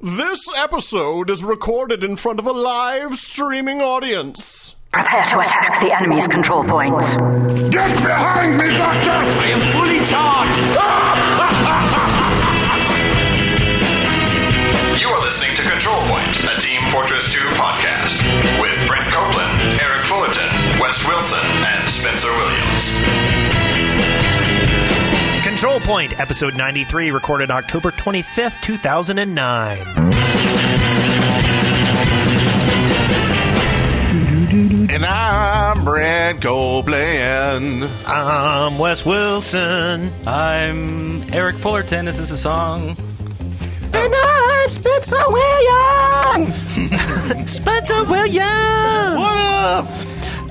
This episode is recorded in front of a live streaming audience. Prepare to attack the enemy's control points. Get behind me, Doctor! I am fully charged! You are listening to Control Point, a Team Fortress 2 podcast, with Brent Copeland, Eric Fullerton, Wes Wilson, and Spencer Williams. Control Point, episode 93, recorded October 25th, 2009. And I'm Brent Copeland. I'm Wes Wilson. I'm Eric Fullerton. Is this a song? And I'm Spencer Williams. Spencer Williams. What up?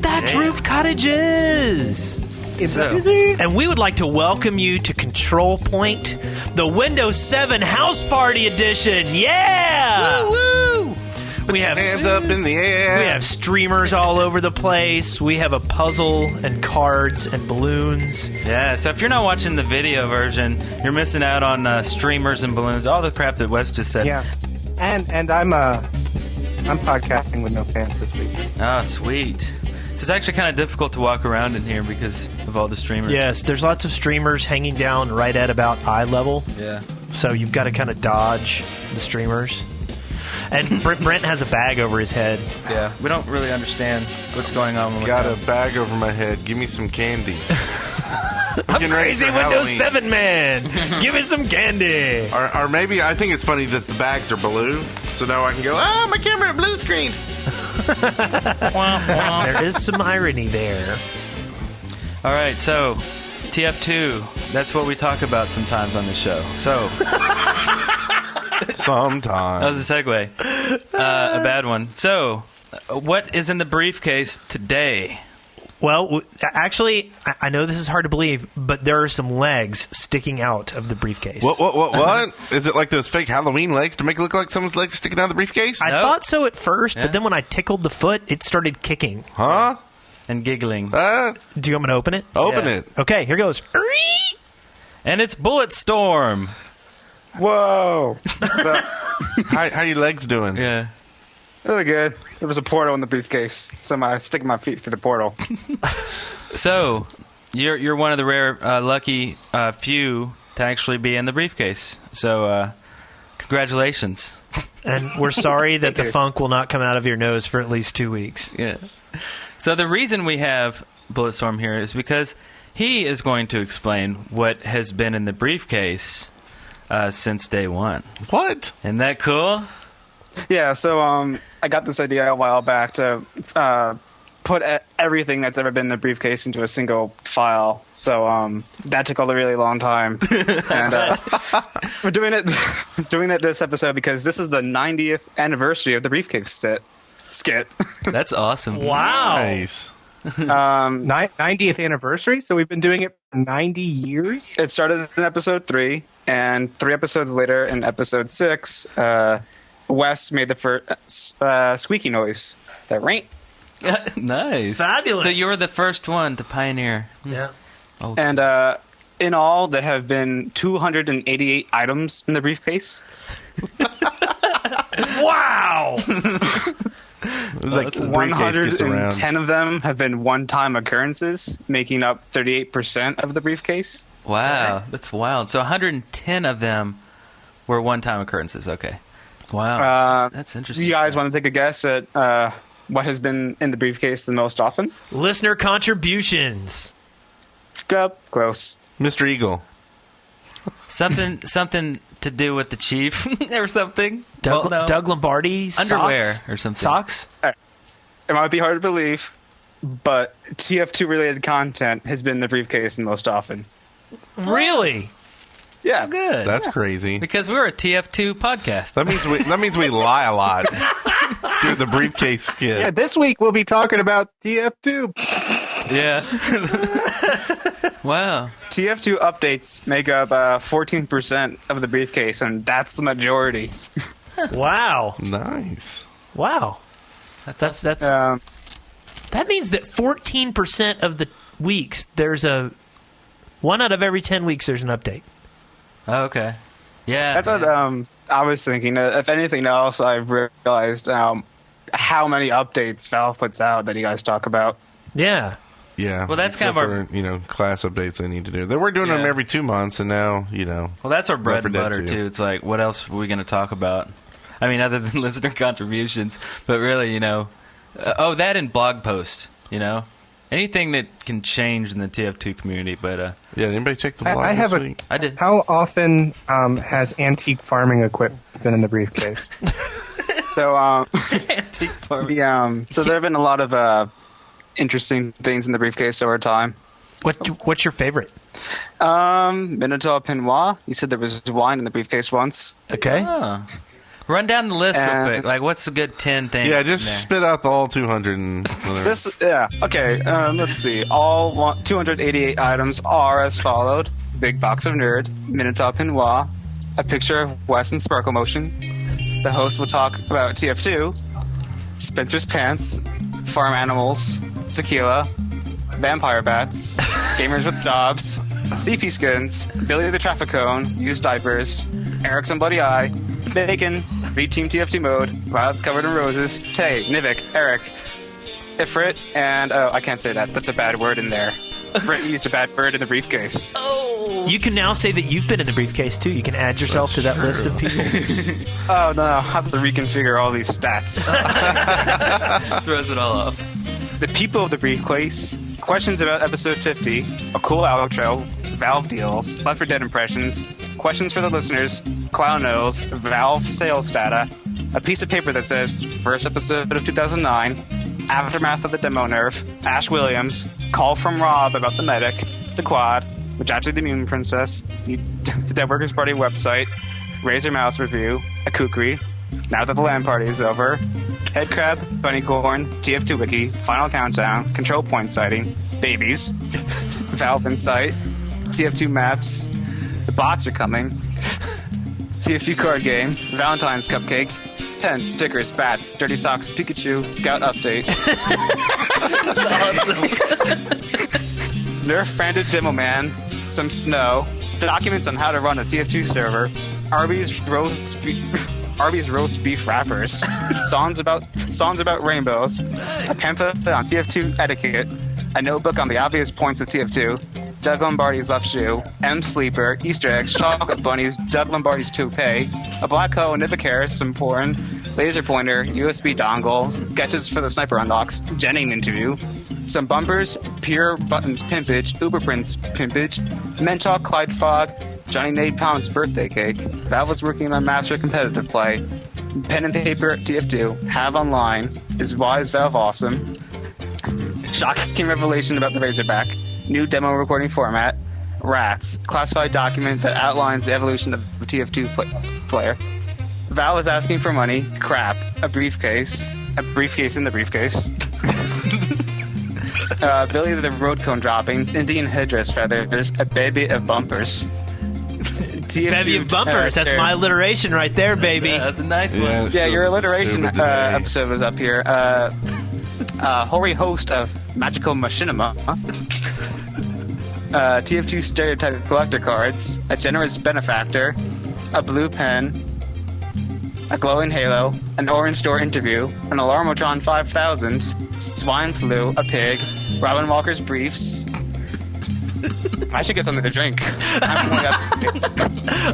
Thatch Roof Cottages. And we would like to welcome you to Control Point, the Windows 7 House Party Edition. Yeah! Woo woo! We have hands up in the air. We have streamers all over the place. We have a puzzle and cards and balloons. Yeah, so if you're not watching the video version, you're missing out on streamers and balloons, all the crap that Wes just said. Yeah, and I'm podcasting with no pants this week. Oh, sweet. So it's actually kind of difficult to walk around in here because of all the streamers. Yes, there's lots of streamers hanging down right at about eye level. Yeah. So you've got to kind of dodge the streamers. And Brent has a bag over his head. Yeah, we don't really understand what's going on. Got a bag over my head. Give me some candy. I'm crazy Windows 7 man. Give me some candy. Or maybe I think it's funny that the bags are blue, so now I can go, my camera blue screen. There is some irony there. All right, so TF2, that's what we talk about sometimes on the show. So sometimes. that was a segue. A bad one. So what is in the briefcase today? Well, actually, I know this is hard to believe, but there are some legs sticking out of the briefcase. What? Is it like those fake Halloween legs to make it look like someone's legs are sticking out of the briefcase? I thought so at first, but then when I tickled the foot, it started kicking. Huh? And giggling. Do you want me to open it? Open it. Okay, here goes. And it's Bullet Storm. Whoa! How your legs doing? Yeah. Really good. There was a portal in the briefcase, so I'm sticking my feet through the portal. So, you're one of the rare, lucky few to actually be in the briefcase. So, congratulations. And we're sorry that the funk will not come out of your nose for at least 2 weeks. Yeah. So the reason we have Bulletstorm here is because he is going to explain what has been in the briefcase since day one. What? Isn't that cool? Yeah, so I got this idea a while back to put everything that's ever been in the briefcase into a single file. So that took a really long time. And we're doing it this episode because this is the 90th anniversary of the briefcase skit. That's awesome. Wow. Nice. 90th anniversary? So we've been doing it for 90 years? It started in episode 3, and 3 episodes later in episode 6, Wes made the first squeaky noise. That ring. Nice. Fabulous. So you were the first one to pioneer. Yeah. Oh. And in all, there have been 288 items in the briefcase. Wow. Like 110 of them have been one-time occurrences, making up 38% of the briefcase. Wow. That's wild. So 110 of them were one-time occurrences. Okay. Wow. That's interesting. You guys want to take a guess at what has been in the briefcase the most often? Listener contributions. Close. Mr. Eagle. Something to do with the chief or something? Doug, Well, no. Doug Lombardi. Underwear socks? or something. Socks? It might be hard to believe, but TF2-related content has been in the briefcase the most often. Really? Yeah. Good. That's crazy. Because we're a TF2 podcast. That means we lie a lot. Do the briefcase skit. Yeah, this week we'll be talking about TF2. Yeah. Wow. TF2 updates make up 14% of the briefcase, and that's the majority. Wow. Nice. Wow. That means that 14% of the weeks there's a 1 out of every 10 weeks there's an update. Oh, okay. Yeah. That's what I was thinking, if anything else, I've realized how many updates Valve puts out that you guys talk about. Yeah. Yeah. Well, that's kind of our class updates they need to do. They were doing them every 2 months, and now Well, that's our bread and butter too. It's like, what else are we going to talk about? I mean, other than listener contributions, but really, that and blog posts. Anything that can change in the TF2 community. But anybody check the blog? I week? I did. How often has antique farming equipment been in the briefcase? So, Antique farming. So there have been a lot of interesting things in the briefcase over time. What's your favorite? Minotaur Pinois. You said there was wine in the briefcase once. Okay. Run down the list real quick. Like, what's a good 10 things? Yeah, just spit out the all 200 and whatever. Okay, let's see. All 288 items are as followed. Big box of nerd, Minotaur Pinois, a picture of Wes in Sparkle Motion. The host will talk about TF2, Spencer's Pants, Farm Animals, Tequila, Vampire Bats, Gamers with Jobs, CP Skins, Billy the Traffic Cone, Used Diapers, Eric's Bloody Eye, Bacon, Read Team TFT Mode, Violets Covered in Roses, Tay, Nivik, Eric, Ifrit, and I can't say that. That's a bad word in there. Britt used a bad word in the briefcase. You can now say that you've been in the briefcase too. You can add yourself to that list of people. Oh no, I'll have to reconfigure all these stats. Throws it all off. The people of the briefcase, questions about episode 50, a cool outro, Valve deals, Left 4 Dead impressions, questions for the listeners, Clown Nose, Valve sales data, a piece of paper that says first episode of 2009, aftermath of the demo nerf, Ash Williams, call from Rob about the medic, the quad, which actually the Moon Princess, the Dead Workers Party website, Razor Mouse review, a kukri, now that the LAN party is over, Head Crab, Bunnycorn, TF2 Wiki, Final Countdown, Control Point Sighting, Babies, Valve Insight, TF2 Maps, the bots are coming, TF2 Card Game, Valentine's Cupcakes, Pens, Stickers, Bats, Dirty Socks, Pikachu, Scout Update. Nerf branded Demo Man, some snow, documents on how to run a TF2 server, Arby's roast beef wrappers, songs about rainbows, a pamphlet on TF2 etiquette, a notebook on the obvious points of TF2, Doug Lombardi's left shoe, M Sleeper, Easter eggs, chocolate bunnies, Doug Lombardi's toupee, a black hole, Nivik Harris, some porn, laser pointer, USB dongle, sketches for the sniper unlocks, Jennings interview, some bumpers, Pure Buttons pimpage, Uber Prince pimpage, Mentalk Clyde Fogg, Johnny Napalm's birthday cake, Valve was working on Master Competitive Play, Pen and Paper TF2, Have Online, Is Valve Awesome, shocking revelation about the Razorback, new demo recording format, Rats, classified document that outlines the evolution of the TF2 player, Val is asking for money, crap, a briefcase in the briefcase, Billy the Road Cone droppings, Indian headdress feathers, a baby of bumpers. Baby of bumpers, that's my alliteration right there, baby. Yeah, that's a nice one. Yeah, your alliteration episode was up here. Hoary host of Magical Machinima. TF2 stereotype collector cards, a generous benefactor, a blue pen, a glowing halo, an orange door interview, an Alarmotron 5000, swine flu, a pig, Robin Walker's briefs. I should get something to drink.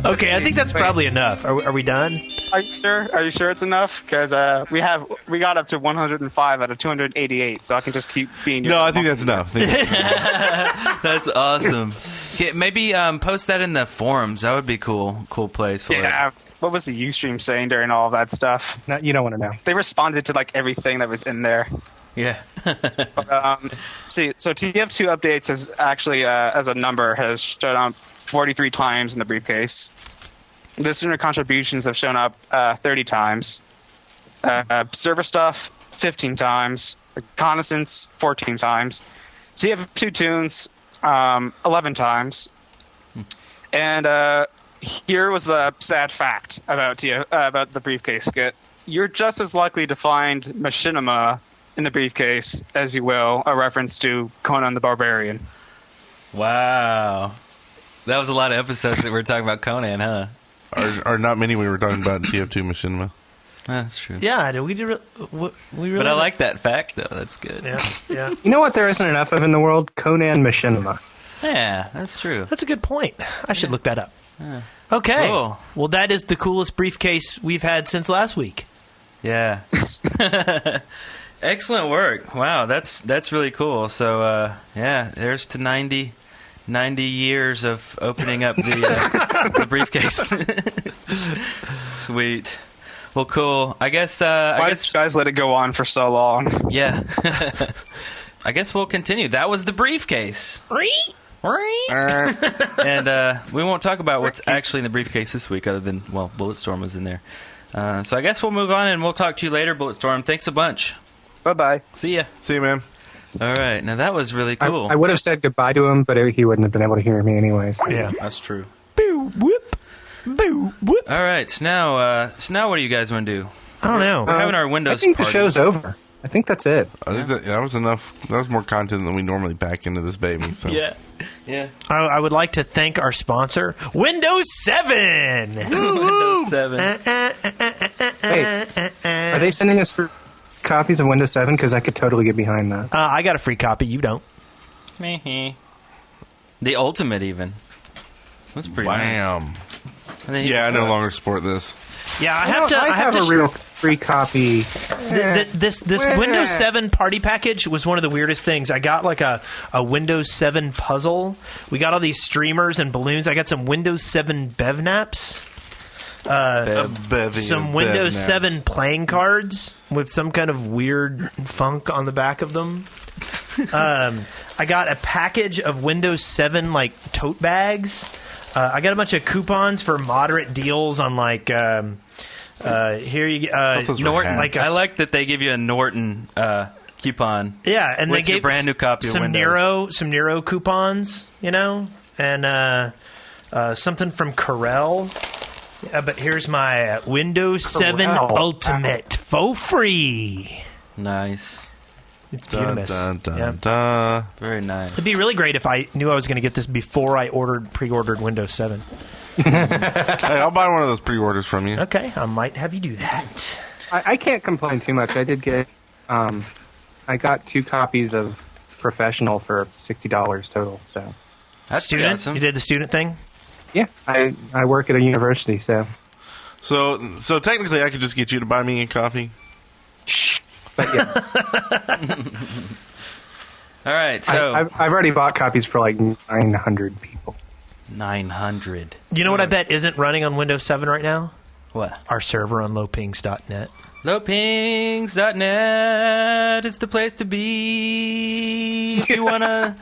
Okay, I think that's probably enough. Are we done? Are you sure? Are you sure it's enough? Because we got up to 105 out of 288, so I can just keep being. No, I think that's enough. That's awesome. Yeah, maybe post that in the forums. That would be cool. Cool place for it. What was the Ustream saying during all of that stuff? No, you don't want to know. They responded to like everything that was in there. Yeah. So TF2 updates has actually, as a number, has shown up 43 times in the briefcase. Listener contributions have shown up 30 times. Server stuff, 15 times. Reconnaissance, 14 times. TF2 tunes, 11 times. And here was the sad fact about the briefcase skit. You're just as likely to find Machinima in the briefcase as you will a reference to Conan the Barbarian. Wow. That was a lot of episodes that we were talking about Conan, huh? Or not many we were talking about in TF2 Machinima. That's true. Yeah, we really. But I like that fact, though. That's good. Yeah. You know what there isn't enough of in the world? Conan Machinima. Yeah, that's true. That's a good point. I should look that up. Okay. Cool. Well, that is the coolest briefcase we've had since last week. Yeah. Excellent work. Wow, that's really cool. So, there's to 90 years of opening up the briefcase. Sweet. Well, cool. I guess Why did you guys let it go on for so long? Yeah. I guess we'll continue. That was the briefcase. And we won't talk about what's actually in the briefcase this week other than, Bulletstorm was in there. So I guess we'll move on and we'll talk to you later, Bulletstorm. Thanks a bunch. Bye-bye. See ya. See you, man. All right. Now, that was really cool. I would have said goodbye to him, but he wouldn't have been able to hear me anyways. Yeah. That's true. Boo, whoop. Boo, whoop. All right. So now what do you guys want to do? I don't know. We're having our Windows I think party. the show's over. I think that's it. I think that was enough. That was more content than we normally pack into this baby. So. Yeah. I would like to thank our sponsor, Windows 7. Windows 7. Hey, are they sending us for copies of Windows 7? Because I could totally get behind that. I got a free copy. You don't. The Ultimate, even. That's pretty nice. Wham. I I no longer support this. Yeah, I have to. I have a real free copy. This Windows 7 party package was one of the weirdest things. I got like a Windows 7 puzzle. We got all these streamers and balloons. I got some Windows 7 Bevnaps. Some Windows 7 playing cards with some kind of weird funk on the back of them. I got a package of Windows 7 like tote bags. I got a bunch of coupons for moderate deals on like here you Norton. Like I like that they give you a Norton coupon. Yeah, and they gave a brand new copy some of Windows. some Nero coupons, and something from Corel. But here's my Windows 7 Ultimate for free. Nice. It's beautiful. Very nice. It'd be really great if I knew I was going to get this before I pre-ordered Windows 7. Hey, I'll buy one of those pre-orders from you. Okay, I might have you do that. I can't complain too much. I did get, I got 2 copies of Professional for $60 total. So that's student. Awesome. You did the student thing. Yeah, I work at a university, so technically, I could just get you to buy me a coffee. Shh. But yes. All right, so I've already bought copies for like 900 people. 900. You know what I bet isn't running on Windows 7 right now? What? Our server on lowpings.net. Lowpings.net is the place to be if you want to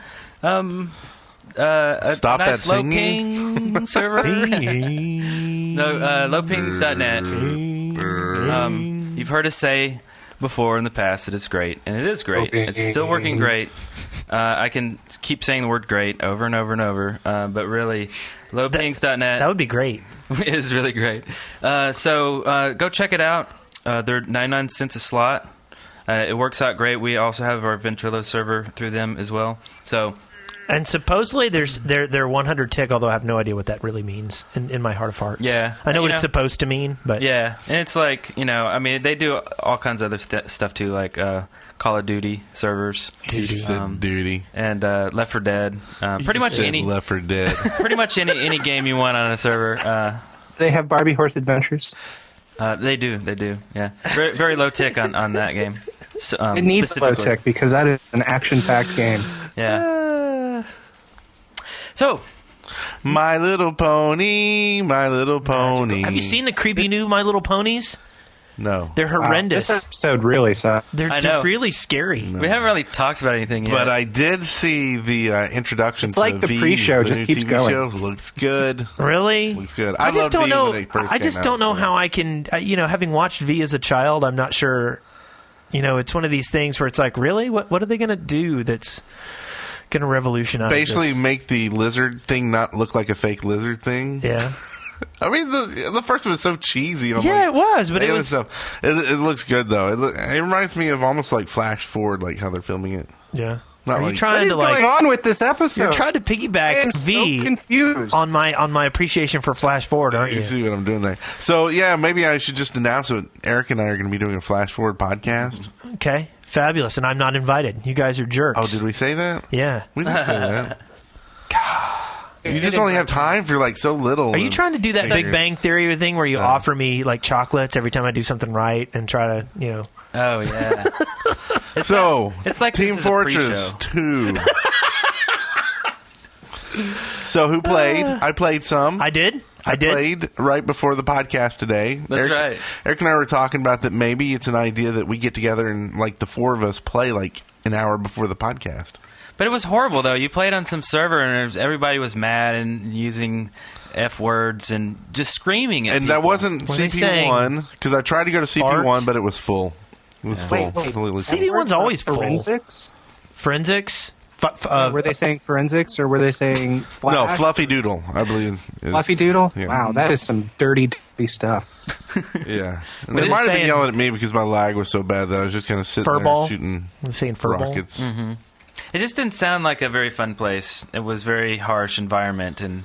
stop nice that singing. Low-ping server. Lowpings.net. You've heard us say before in the past that it's great, and it is great. It's still working great. I can keep saying the word great over and over and over, but really, lowpings.net. That would be great. It is really great. So go check it out. They're 99 cents a slot. It works out great. We also have our Ventrilo server through them as well. So. And supposedly they're 100 tick, although I have no idea what that really means in my heart of hearts. Yeah. I know what it's supposed to mean, but... Yeah, and it's like, they do all kinds of other stuff too, like Call of Duty servers. Duty. And Left 4 Dead. Pretty much any... Left 4 Dead. Pretty much any game you want on a server. They have Barbie Horse Adventures? They do, yeah. Very, very low tick on that game. So, it needs low tick because that is an action-packed game. Yeah. So, My Little Pony. Have you seen the creepy new My Little Ponies? No. They're horrendous. This episode really sucks. They're really scary. We haven't really talked about anything yet. But I did see the introduction it's to like the pre-show just keeps TV going. Show. Looks good. Really? Looks good. I just don't know. I just don't know how I can. Having watched V as a child, I'm not sure. It's one of these things where it's like, really, what are they going to do that's going to revolutionize? Basically, make the lizard thing not look like a fake lizard thing. Yeah. I mean, the first one was so cheesy. It was, but it was. It looks good though. It reminds me of almost like Flash Forward, like how they're filming it. Yeah. Not Are you like- trying What is to like? going on with this episode? You're trying to I piggyback am V so confused. on my appreciation for Flash Forward, aren't You you? see what I'm doing there. So, yeah, maybe I should just announce it. Eric and I are going to be doing a Flash Forward podcast. Okay, fabulous, and I'm not invited. You guys are jerks. Oh, did we say that? Yeah. We didn't say that. You just only have time for like so little. Are you trying to do that Big Bang Theory thing where you offer me like chocolates every time I do something right and try to, you know? Oh yeah. It's like Team this is a Fortress 2. So who played? I played some. I did. I played right before the podcast today. That's right. Eric and I were talking about that maybe it's an idea that we get together and like the four of us play like an hour before the podcast. But it was horrible, though. You played on some server, and everybody was mad and using F words and just screaming at And people. that wasn't What are they CP1, because I tried to go to CP1, Fart? but it was full. It was full. Wait. Completely full. CP1's always full. Forensics? Forensics? Were they saying forensics or were they saying Flash? No, Fluffy Doodle, I believe. Fluffy Doodle? Yeah. Wow, that is some dirty stuff. Yeah. And What they are might have they been saying? yelling at me because my lag was so bad that I was just going to sit Furball? there shooting I'm saying furball. rockets. It just didn't sound like a very fun place. It was a very harsh environment, and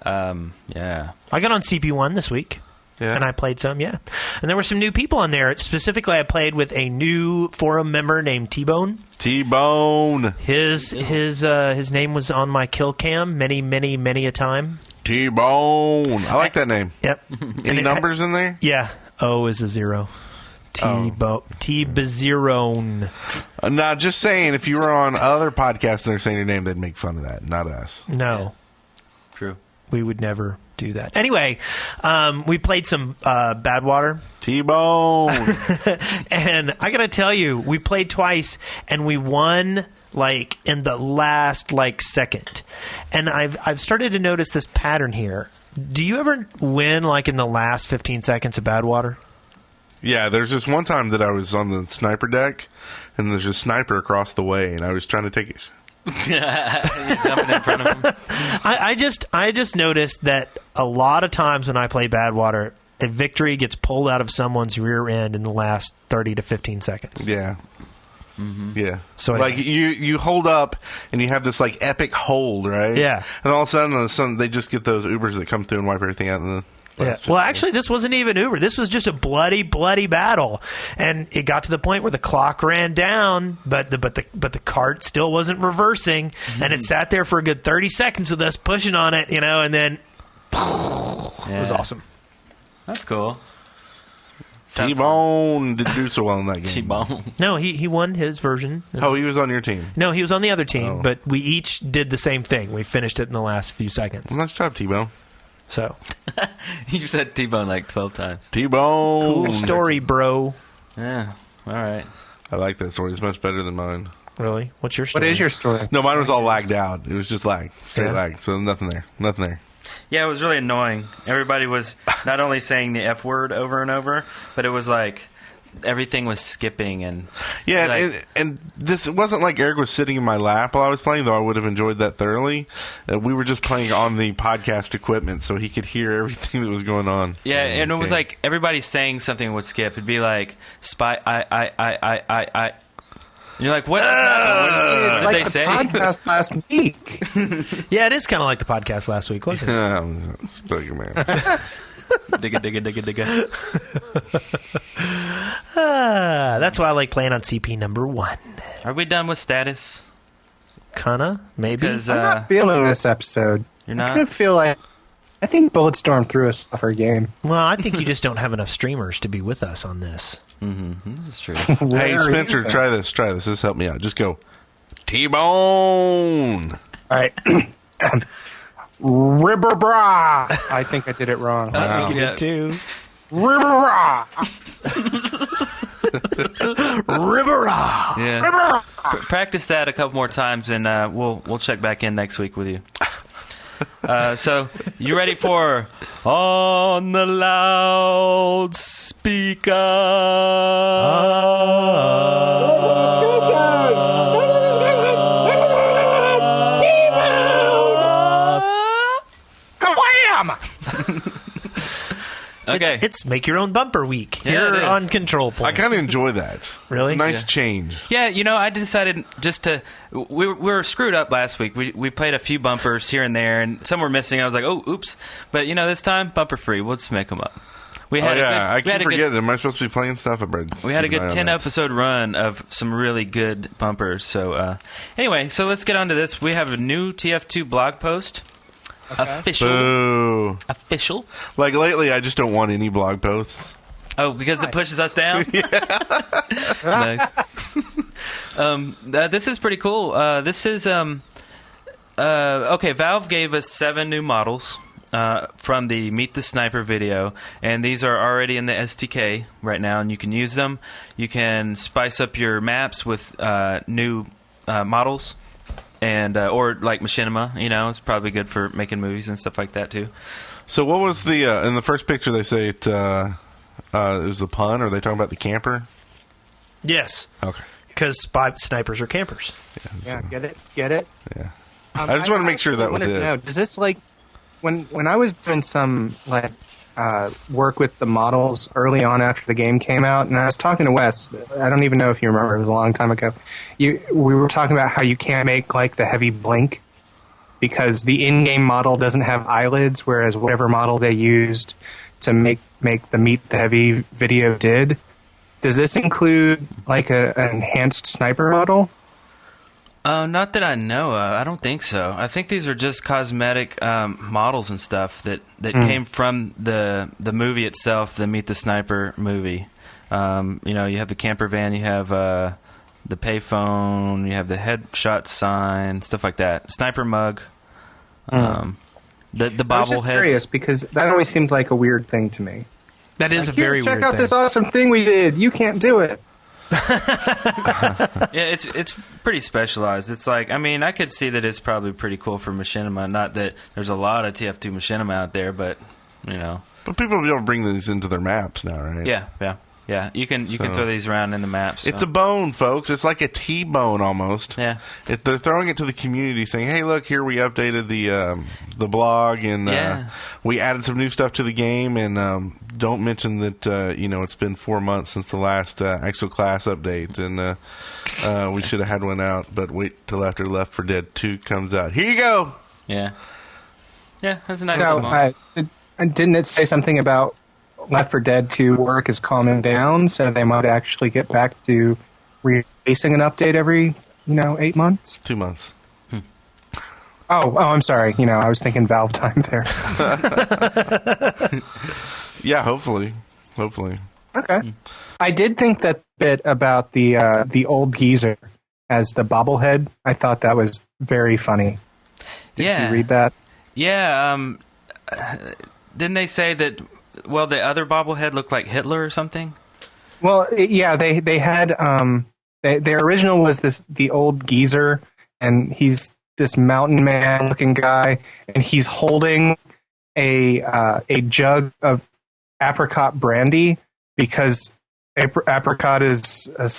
yeah. I got on CP1 this week. Yeah. And I played some, yeah. And there were some new people on there. Specifically, I played with a new forum member named T-Bone. T-Bone. His name was on my kill cam many a time. T-Bone. I like that name. Yep. Any numbers in there? Yeah. O is a 0. T-Bazerone. Nah, just saying, if you were on other podcasts and they're saying your name, they'd make fun of that, not us. No. True. We would never do that. Anyway, we played some Badwater. T-Bone. And I got to tell you, we played twice and we won like in the last like second. And I've started to notice this pattern here. Do you ever win like in the last 15 seconds of Badwater? Yeah, there's this one time that I was on the sniper deck, and there's a sniper across the way, and I was trying to take it. You're jumping in front of him. I just noticed that a lot of times when I play Badwater, a victory gets pulled out of someone's rear end in the last 30 to 15 seconds. Yeah. Yeah. So like anyway. you hold up and you have this like epic hold, right? Yeah. And all of a sudden they just get those Ubers that come through and wipe everything out in the Yeah. Well, actually, this wasn't even Uber. This was just a bloody battle, and it got to the point where the clock ran down, but the cart still wasn't reversing, and it sat there for a good 30 seconds with us pushing on it, and then it was awesome. That's cool. T-Bone didn't do so well in that game. T-Bone. No, he won his version. Oh, he was on your team. No, he was on the other team, Oh. but we each did the same thing. We finished it in the last few seconds. Nice job, T-Bone. So You said T-Bone like 12 times. T-Bone. cool story, bro. Yeah. All right. I like that story. It's much better than mine. Really? What's your story? What is your story? No, mine was all lagged out. It was just lag. Straight Yeah. lag. So nothing there. Nothing there. Yeah, it was really annoying. Everybody was not only saying the F word over and over, but it was like everything was skipping and Yeah, like, and this it wasn't like Eric was sitting in my lap while I was playing, though I would have enjoyed that thoroughly. We were just playing on the podcast equipment, so he could hear everything that was going on. yeah, and it was Okay. like everybody saying something would skip. It'd be like spy I. And you're like, what? It's What like did they the say? podcast last week. Yeah, it is kind of like the podcast last week, wasn't it? Spoken man. Digga. That's why I like playing on CP number 1. Are we done with status? Kinda, maybe. Because I'm not feeling this episode. you're I not. kind of feel like I think Bulletstorm threw us off our game. Well, I think you just don't have enough streamers to be with us on this. This is true. Hey, Where are Spencer, you? try this. This help me out. Just go T-Bone. All right. Rubbarah. I think I did it wrong. I think Yeah. you did too. Rubbarah. Rubbarah. Yeah. Practice that a couple more times, and we'll check back in next week with you. So, you ready for On the Loudspeaker? Wham! Okay. It's make your own bumper week Yeah, here on Control Point. I kind of enjoy that. Really? It's a nice change. Yeah, I decided just to... We were screwed up last week. We played a few bumpers here and there, and some were missing. I was like, oh, oops. But, this time, bumper free. We'll just make them up. I keep forgetting. Am I supposed to be playing stuff? We had a good 10-episode run of some really good bumpers. So, anyway, so let's get on to this. We have a new TF2 blog post. Okay. Official. Like, lately, I just don't want any blog posts. Oh, because it pushes us down? Nice. This is pretty cool. This is... okay, Valve gave us 7 new models. From the Meet the Sniper video, and these are already in the SDK right now, and you can use them. You can spice up your maps with new models, and or like machinima. It's probably good for making movies and stuff like that too. So, what was the in the first picture? They say it was the pun. Are they talking about the camper? Yes. Okay. Because snipers are campers. Yeah. Get it. Yeah. I just want to make sure that was it. Does this When I was doing some work with the models early on after the game came out, and I was talking to Wes, I don't even know if you remember, it was a long time ago. We were talking about how you can't make the heavy blink because the in-game model doesn't have eyelids, whereas whatever model they used to make the Meet the Heavy video did. Does this include an enhanced sniper model? Not that I know of. I don't think so. I think these are just cosmetic models and stuff that came from the movie itself, the Meet the Sniper movie. You have the camper van, you have the payphone, you have the headshot sign, stuff like that. Sniper mug, the bobblehead. I was just curious because that always seemed like a weird thing to me. That is a very weird thing. Check out this awesome thing we did. You can't do it. Yeah, it's pretty specialized. It's I could see that it's probably pretty cool for machinima. Not that there's a lot of TF2 machinima out there, but But people will be able to bring these into their maps now, right? Yeah. You can throw these around in the maps. So. It's a bone, folks. It's like a T-bone almost. Yeah. They're throwing it to the community, saying, "Hey, look here, we updated the blog and we added some new stuff to the game, and don't mention that it's been 4 months since the last Exoclass update, and we should have had one out, but wait till after Left 4 Dead 2 comes out. Here you go." Yeah, that's a nice. So, didn't it say something about Left 4 Dead 2 work is calming down, so they might actually get back to releasing an update every 8 months? 2 months. Oh, I'm sorry. I was thinking Valve time there. Yeah, hopefully. Okay. I did think that bit about the old geezer as the bobblehead. I thought that was very funny. Did you read that? Yeah. Didn't they say that? Well, the other bobblehead looked like Hitler or something. Well, yeah, they had their original was the old geezer, and he's this mountain man looking guy, and he's holding a jug of apricot brandy because apricot is a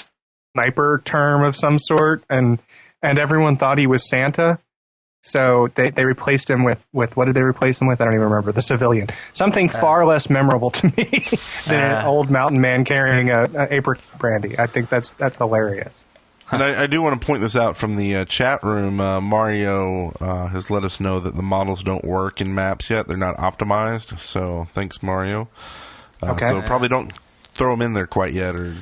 sniper term of some sort, and everyone thought he was Santa. So they replaced him with what did they replace him with? I don't even remember. The civilian. Something far less memorable to me than an old mountain man carrying a apricot brandy. I think that's hilarious. And I do want to point this out from the chat room. Mario has let us know that the models don't work in maps yet. They're not optimized. So thanks, Mario. Okay. So probably don't throw them in there quite yet. Or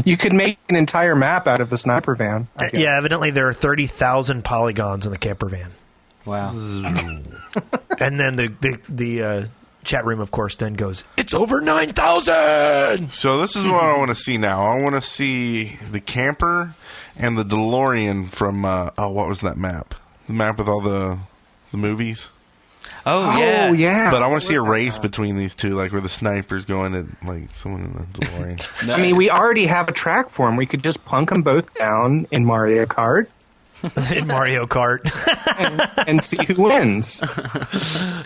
you could make an entire map out of the sniper van. Yeah, evidently there are 30,000 polygons in the camper van. Wow. And then the chat room, of course, then goes, "It's over 9,000!" So this is what I want to see now. I want to see the camper and the DeLorean from, what was that map? The map with all the movies? Oh, yeah. But I want to see a race between these two, like where the sniper's going at someone in the DeLorean. No. I mean, we already have a track for them. We could just plunk them both down in Mario Kart. In Mario Kart. and see who wins.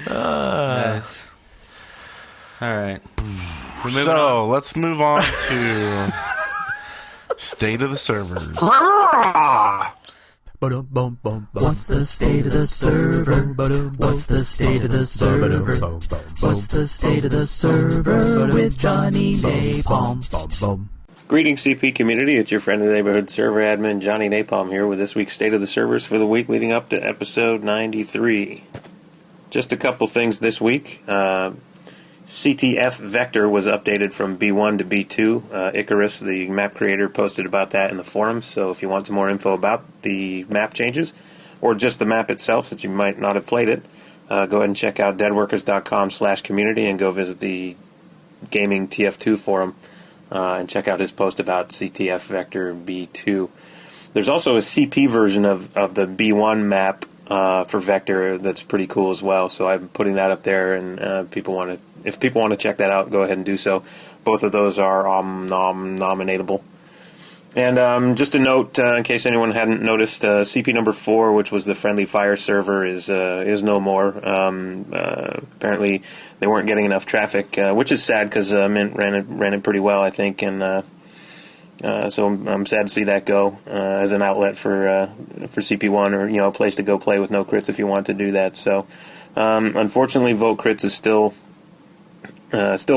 Nice. All right. So let's move on to State of the Servers. What's the state of the server? What's the state of the server? What's the state of the server with Johnny Napalm? Greetings, CP community. It's your friend of the neighborhood server admin, Johnny Napalm, here with this week's State of the Servers for the week leading up to episode 93. Just a couple things this week. CTF Vector was updated from B1 to B2. Icarus, the map creator, posted about that in the forums, so if you want some more info about the map changes, or just the map itself, since you might not have played it, go ahead and check out deadworkers.com/community and go visit the Gaming TF2 forum and check out his post about CTF Vector B2. There's also a CP version of the B1 map for Vector that's pretty cool as well, so I'm putting that up there, and if people want to check that out, go ahead and do so. Both of those are nominatable. And just a note, in case anyone hadn't noticed, CP number 4, which was the Friendly Fire server, is no more. Apparently, they weren't getting enough traffic, which is sad because Mint ran it pretty well, I think, and so I'm sad to see that go as an outlet for CP1, or a place to go play with no crits if you want to do that. So unfortunately, Vote Crits is still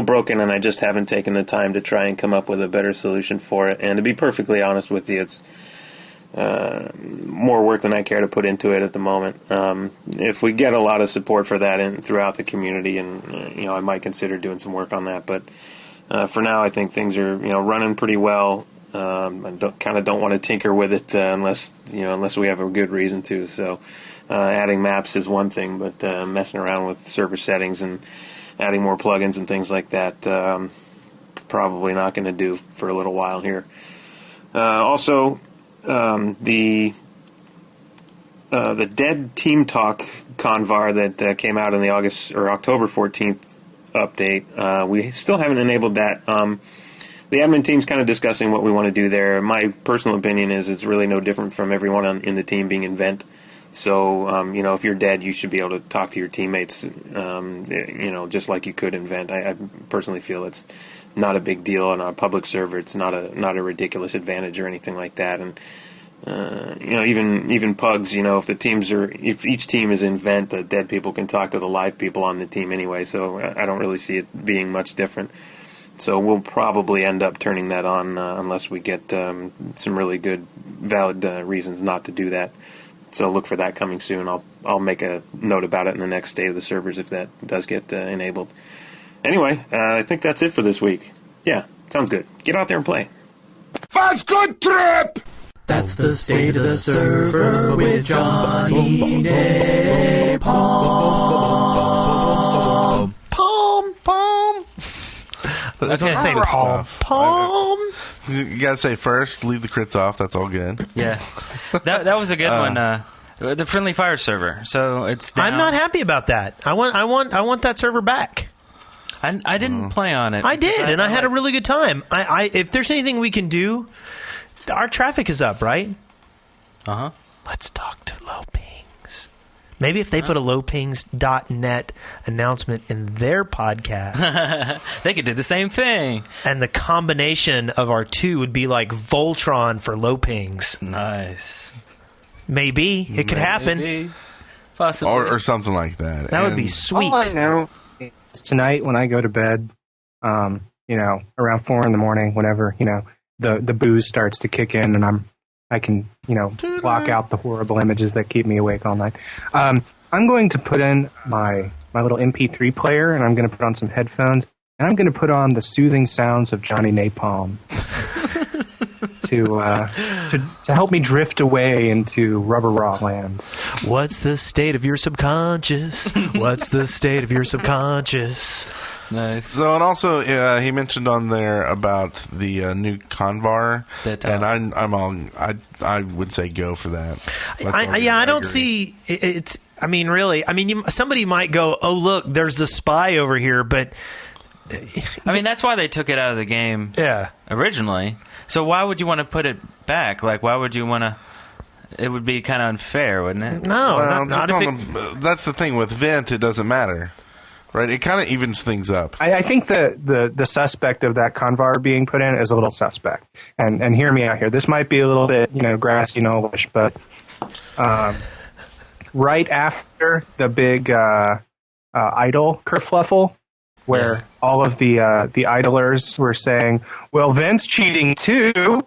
broken, and I just haven't taken the time to try and come up with a better solution for it. And to be perfectly honest with you, it's more work than I care to put into it at the moment. If we get a lot of support for that throughout the community, and I might consider doing some work on that. But for now, I think things are running pretty well. I don't want to tinker with it unless we have a good reason to. So adding maps is one thing, but messing around with server settings and adding more plugins and things like that, probably not going to do for a little while here. Also, the Dead Team Talk convar that came out in the October 14th update, we still haven't enabled that. The admin team's kind of discussing what we want to do there. My personal opinion is it's really no different from everyone in the team being in Vent. So, if you're dead, you should be able to talk to your teammates, just like you could in Vent. I personally feel it's not a big deal on a public server. It's not a ridiculous advantage or anything like that. And, even pugs, if each team is in Vent, the dead people can talk to the live people on the team anyway. So I don't really see it being much different. So we'll probably end up turning that on unless we get some really good, valid reasons not to do that. So look for that coming soon. I'll make a note about it in the next State of the Servers if that does get enabled. Anyway, I think that's it for this week. Yeah, sounds good. Get out there and play. That's good trip! That's the State of the Server with Johnny Napalm. That's what I say with stuff. Palm. You gotta say first, leave the crits off. That's all good. Yeah, that was a good one. The Friendly Fire server. So it's down. I'm not happy about that. I want that server back. I didn't play on it. I did, and I had a really good time. If there's anything we can do, our traffic is up, right? Uh-huh. Let's talk to Low Pings. Maybe if they put a lowpings.net announcement in their podcast, they could do the same thing. And the combination of our two would be like Voltron for Low Pings. Nice. Maybe. It could happen. Possibly. Or something like that. That would be sweet. All I know is tonight when I go to bed, around 4 in the morning, whenever, the booze starts to kick in and I can, block out the horrible images that keep me awake all night. I'm going to put in my little MP3 player, and I'm going to put on some headphones, and I'm going to put on the soothing sounds of Johnny Napalm to help me drift away into Rubbarah land. What's the state of your subconscious? What's the state of your subconscious? Nice. So, and also, he mentioned on there about the new convar, and I would say go for that. I don't see it's. I mean, really. I mean, somebody might go, "Oh, look, there's the spy over here," but I mean, that's why they took it out of the game. Yeah. Originally. So why would you want to put it back? Like, why would you want to? It would be kind of unfair, wouldn't it? No, not if that's the thing with Vent. It doesn't matter. Right, it kind of evens things up. I think the suspect of that convar being put in is a little suspect. And hear me out here. This might be a little bit, grassy knowledge, but right after the big idol kerfluffle, where all of the idlers were saying, well, Vent's cheating too,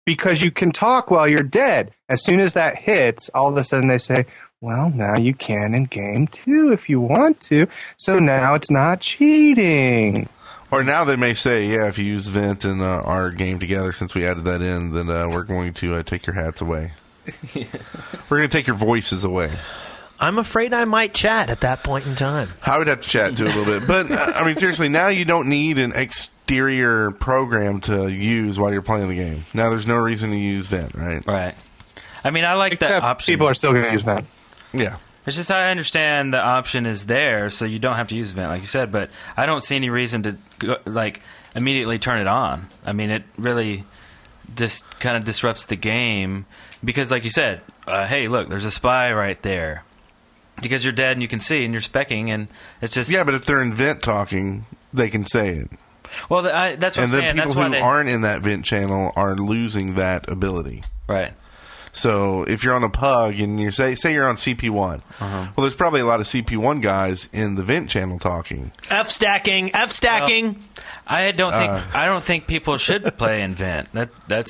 because you can talk while you're dead. As soon as that hits, all of a sudden they say, well, now you can in game too if you want to, so now it's not cheating. Or now they may say, yeah, if you use Vent in our game together, since we added that in, then we're going to take your hats away. We're going to take your voices away. I'm afraid I might chat at that point in time. I would have to chat too a little bit. But, I mean, seriously, now you don't need an exterior program to use while you're playing the game. Now there's no reason to use Vent, right? Right. I mean, I like that option. People are still going to use Vent. Yeah. It's just I understand the option is there, so you don't have to use Vent, like you said, but I don't see any reason to, immediately turn it on. I mean, it really just kind of disrupts the game because, like you said, hey, look, there's a spy right there. Because you're dead and you can see and you're specking, and it's just... Yeah, but if they're in Vent talking, they can say it. Well, that's what I'm saying. And the people who aren't in that Vent channel are losing that ability. Right. So if you're on a pug and you say you're on CP1, well, there's probably a lot of CP1 guys in the Vent channel talking. F stacking. I don't think people should play in Vent. But they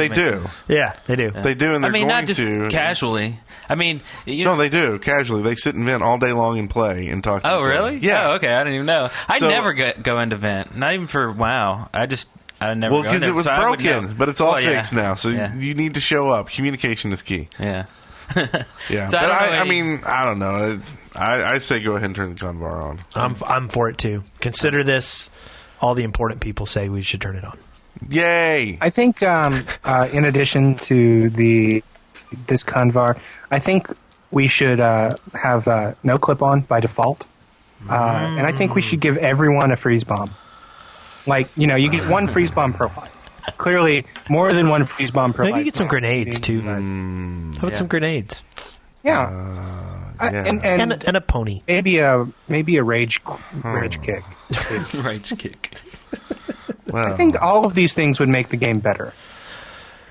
do. Sense. Yeah, they do. They do, and they're going to. Not just casually. I mean, no, they do casually. They sit in Vent all day long and play and talk. Oh, really? Yeah. Oh, okay. I didn't even know. I never go into Vent. Not even for WoW. I never. Well, because it was broken, but it's all fixed now. So yeah. you need to show up. Communication is key. Yeah. Yeah. So but I mean, I don't know. I say go ahead and turn the Convar on. I'm for it too. Consider this. All the important people say we should turn it on. Yay! I think in addition to this Convar, I think we should have no clip on by default, and I think we should give everyone a freeze bomb. You get one freeze bomb per life. Clearly, more than one freeze bomb per life. Maybe get some grenades too. How about some grenades? Yeah. And a pony. Maybe a rage kick. Rage kick. Well, I think all of these things would make the game better.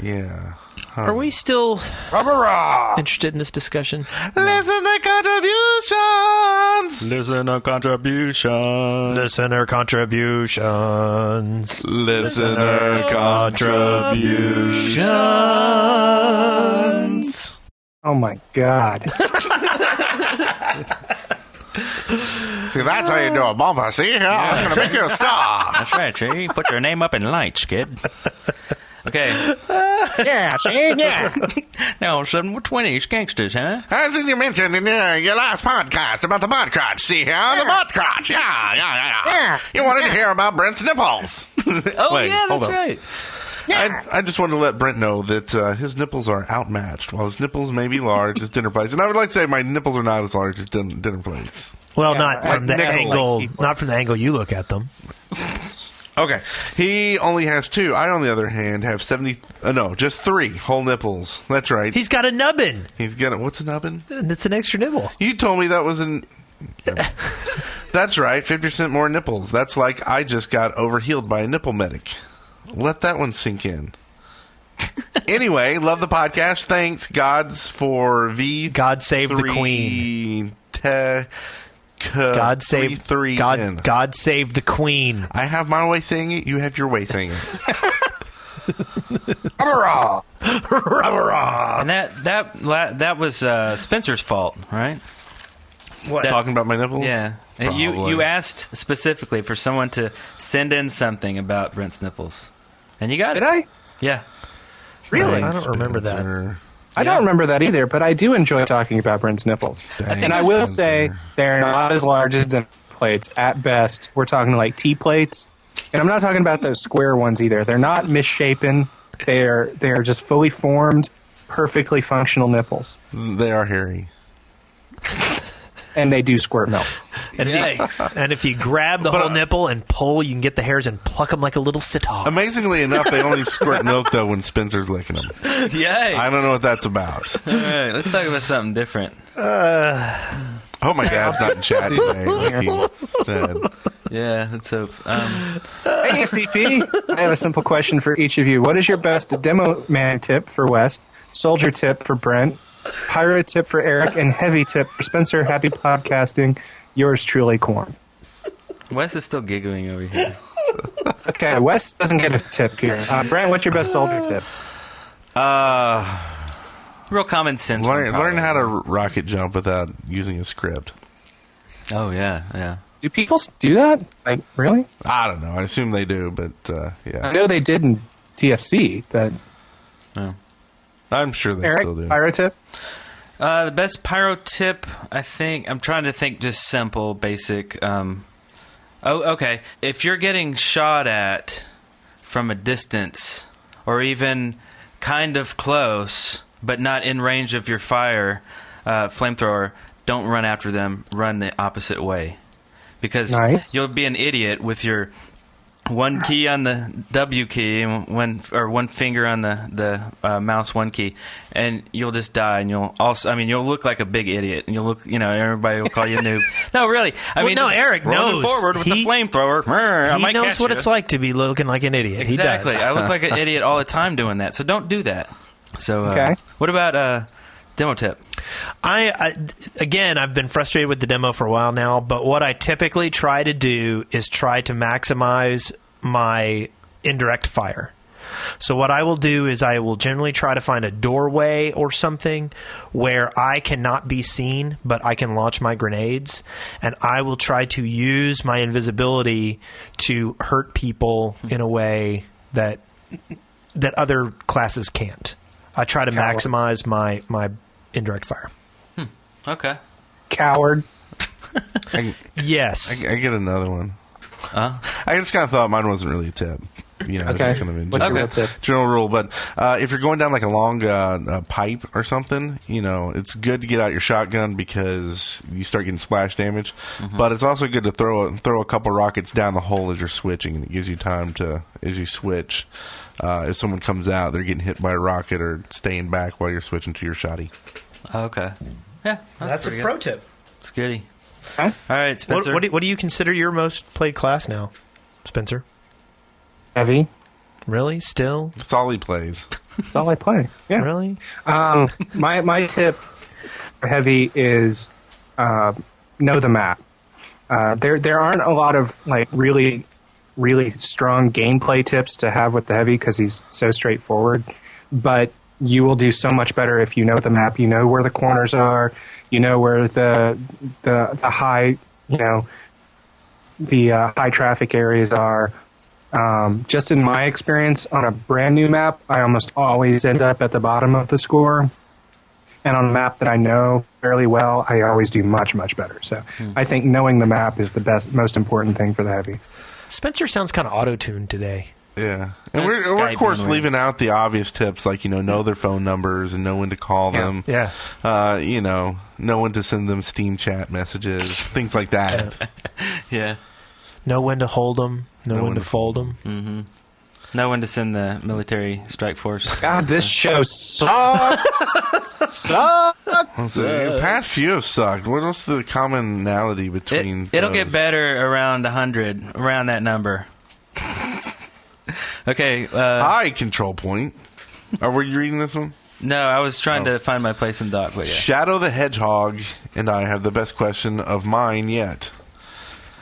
Yeah. Are we still Rubbarah! interested in this discussion? Listener contributions! Listener contributions. Listener contributions. Listener contributions. Oh my God. See, that's how you do a bumper. See, I'm going to make you a star. That's right, see? Put your name up in lights, kid. Okay. Yeah, see? Yeah. Now, 720s gangsters, huh? As you mentioned in your last podcast about the butt crotch. See here, the butt crotch. Yeah. You wanted to hear about Brent's nipples. Oh, Wait, yeah, hold that's on. right. Yeah. I just wanted to let Brent know that his nipples are outmatched. While his nipples may be large as dinner plates, and I would like to say my nipples are not as large as dinner plates. Well, not from the angle. Not from the angle you look at them. Okay, he only has 2. I, on the other hand, have just 3 whole nipples. That's right. He's got a nubbin. He's got what's a nubbin? It's an extra nibble. You told me that was an. That's right, 50% more nipples. That's like I just got overhealed by a nipple medic. Let that one sink in. Anyway, love the podcast. Thanks, gods, for V. God save the Queen. God save God save the Queen. I have my way saying it. You have your way saying it. Rubbarah! And that was Spencer's fault, right? What? Talking about my nipples? Yeah. And you asked specifically for someone to send in something about Brent's nipples. And you got it. Did I? Yeah. Really? I don't remember that. I don't remember that either, but I do enjoy talking about Brent's nipples. And I will say they're not as large as dinner plates. At best, we're talking like tea plates. And I'm not talking about those square ones either. They're not misshapen. They're just fully formed, perfectly functional nipples. They are hairy. And they do squirt milk. And if you grab the whole nipple and pull, you can get the hairs and pluck them like a little sitar. Amazingly enough, they only squirt milk, though, when Spencer's licking them. Yay. I don't know what that's about. All right, let's talk about something different. Oh, my dad's not in chat today, like he said. Yeah, let's hope. Hey, CP. I have a simple question for each of you. What is your best demo man tip for West, soldier tip for Brent, Pyro tip for Eric, and heavy tip for Spencer. Happy podcasting. Yours truly, Corn. Wes is still giggling over here. Okay, Wes doesn't get a tip here. Brent, what's your best soldier tip? Real common sense. Learn how to rocket jump without using a script. Oh, yeah. Do people do that? Like, really? I don't know. I assume they do, but yeah. I know they did in TFC, but... Oh. I'm sure they Eric, still do. pyro tip? The best pyro tip, I think, I'm trying to think just simple, basic. Okay. If you're getting shot at from a distance, or even kind of close, but not in range of your flamethrower, don't run after them. Run the opposite way. Because you'll be an idiot with your one key on the W key and one finger on the mouse one key, and you'll just die. And you'll look like a big idiot, and you'll look, everybody will call you a noob. No, really. Eric knows. Forward with the flamethrower. He knows what it's like to be looking like an idiot. Exactly. He does. I look like an idiot all the time doing that. So don't do that. So, what about demo tip? I've been frustrated with the demo for a while now, but what I typically try to do is try to maximize my indirect fire. So what I will do is I will generally try to find a doorway or something where I cannot be seen, but I can launch my grenades, and I will try to use my invisibility to hurt people in a way that other classes can't. I try to maximize my indirect fire. Okay. Coward. Yes. I get another one. I just kind of thought mine wasn't really a tip. Okay. It's just kind of What's your real tip? general rule. But if you're going down like a long pipe or something, it's good to get out your shotgun because you start getting splash damage. Mm-hmm. But it's also good to throw a couple rockets down the hole as you're switching, and it gives you time to, as you switch, if someone comes out, they're getting hit by a rocket or staying back while you're switching to your shotty. Okay. Yeah. That's a pro tip. It's goody. Huh? All right, Spencer. What do you consider your most played class now, Spencer? Heavy. Really? Still? That's all he plays. That's all I play. Yeah. Really? My tip for heavy is know the map. There aren't a lot of like really strong gameplay tips to have with the heavy because he's so straightforward, but you will do so much better if you know the map. You know where the corners are. You know where the high high traffic areas are. Just in my experience, on a brand new map, I almost always end up at the bottom of the score. And on a map that I know fairly well, I always do much, much better. So I think knowing the map is the most important thing for the heavy. Spencer sounds kind of auto-tuned today. Yeah. And we're of course leaving out the obvious tips like, know their phone numbers and know when to call them. Yeah. Know when to send them Steam chat messages, things like that. Yeah. Know when to hold them. Know when to fold them. Mm-hmm. Know when to send the military strike force. God, this show sucks. The past few have sucked. What's the commonality between It'll those? get better around 100, around that number. Okay. Hi, Control Point. Were you reading this one? No, I was trying to find my place in doc. But yeah. Shadow the Hedgehog and I have the best question of mine yet.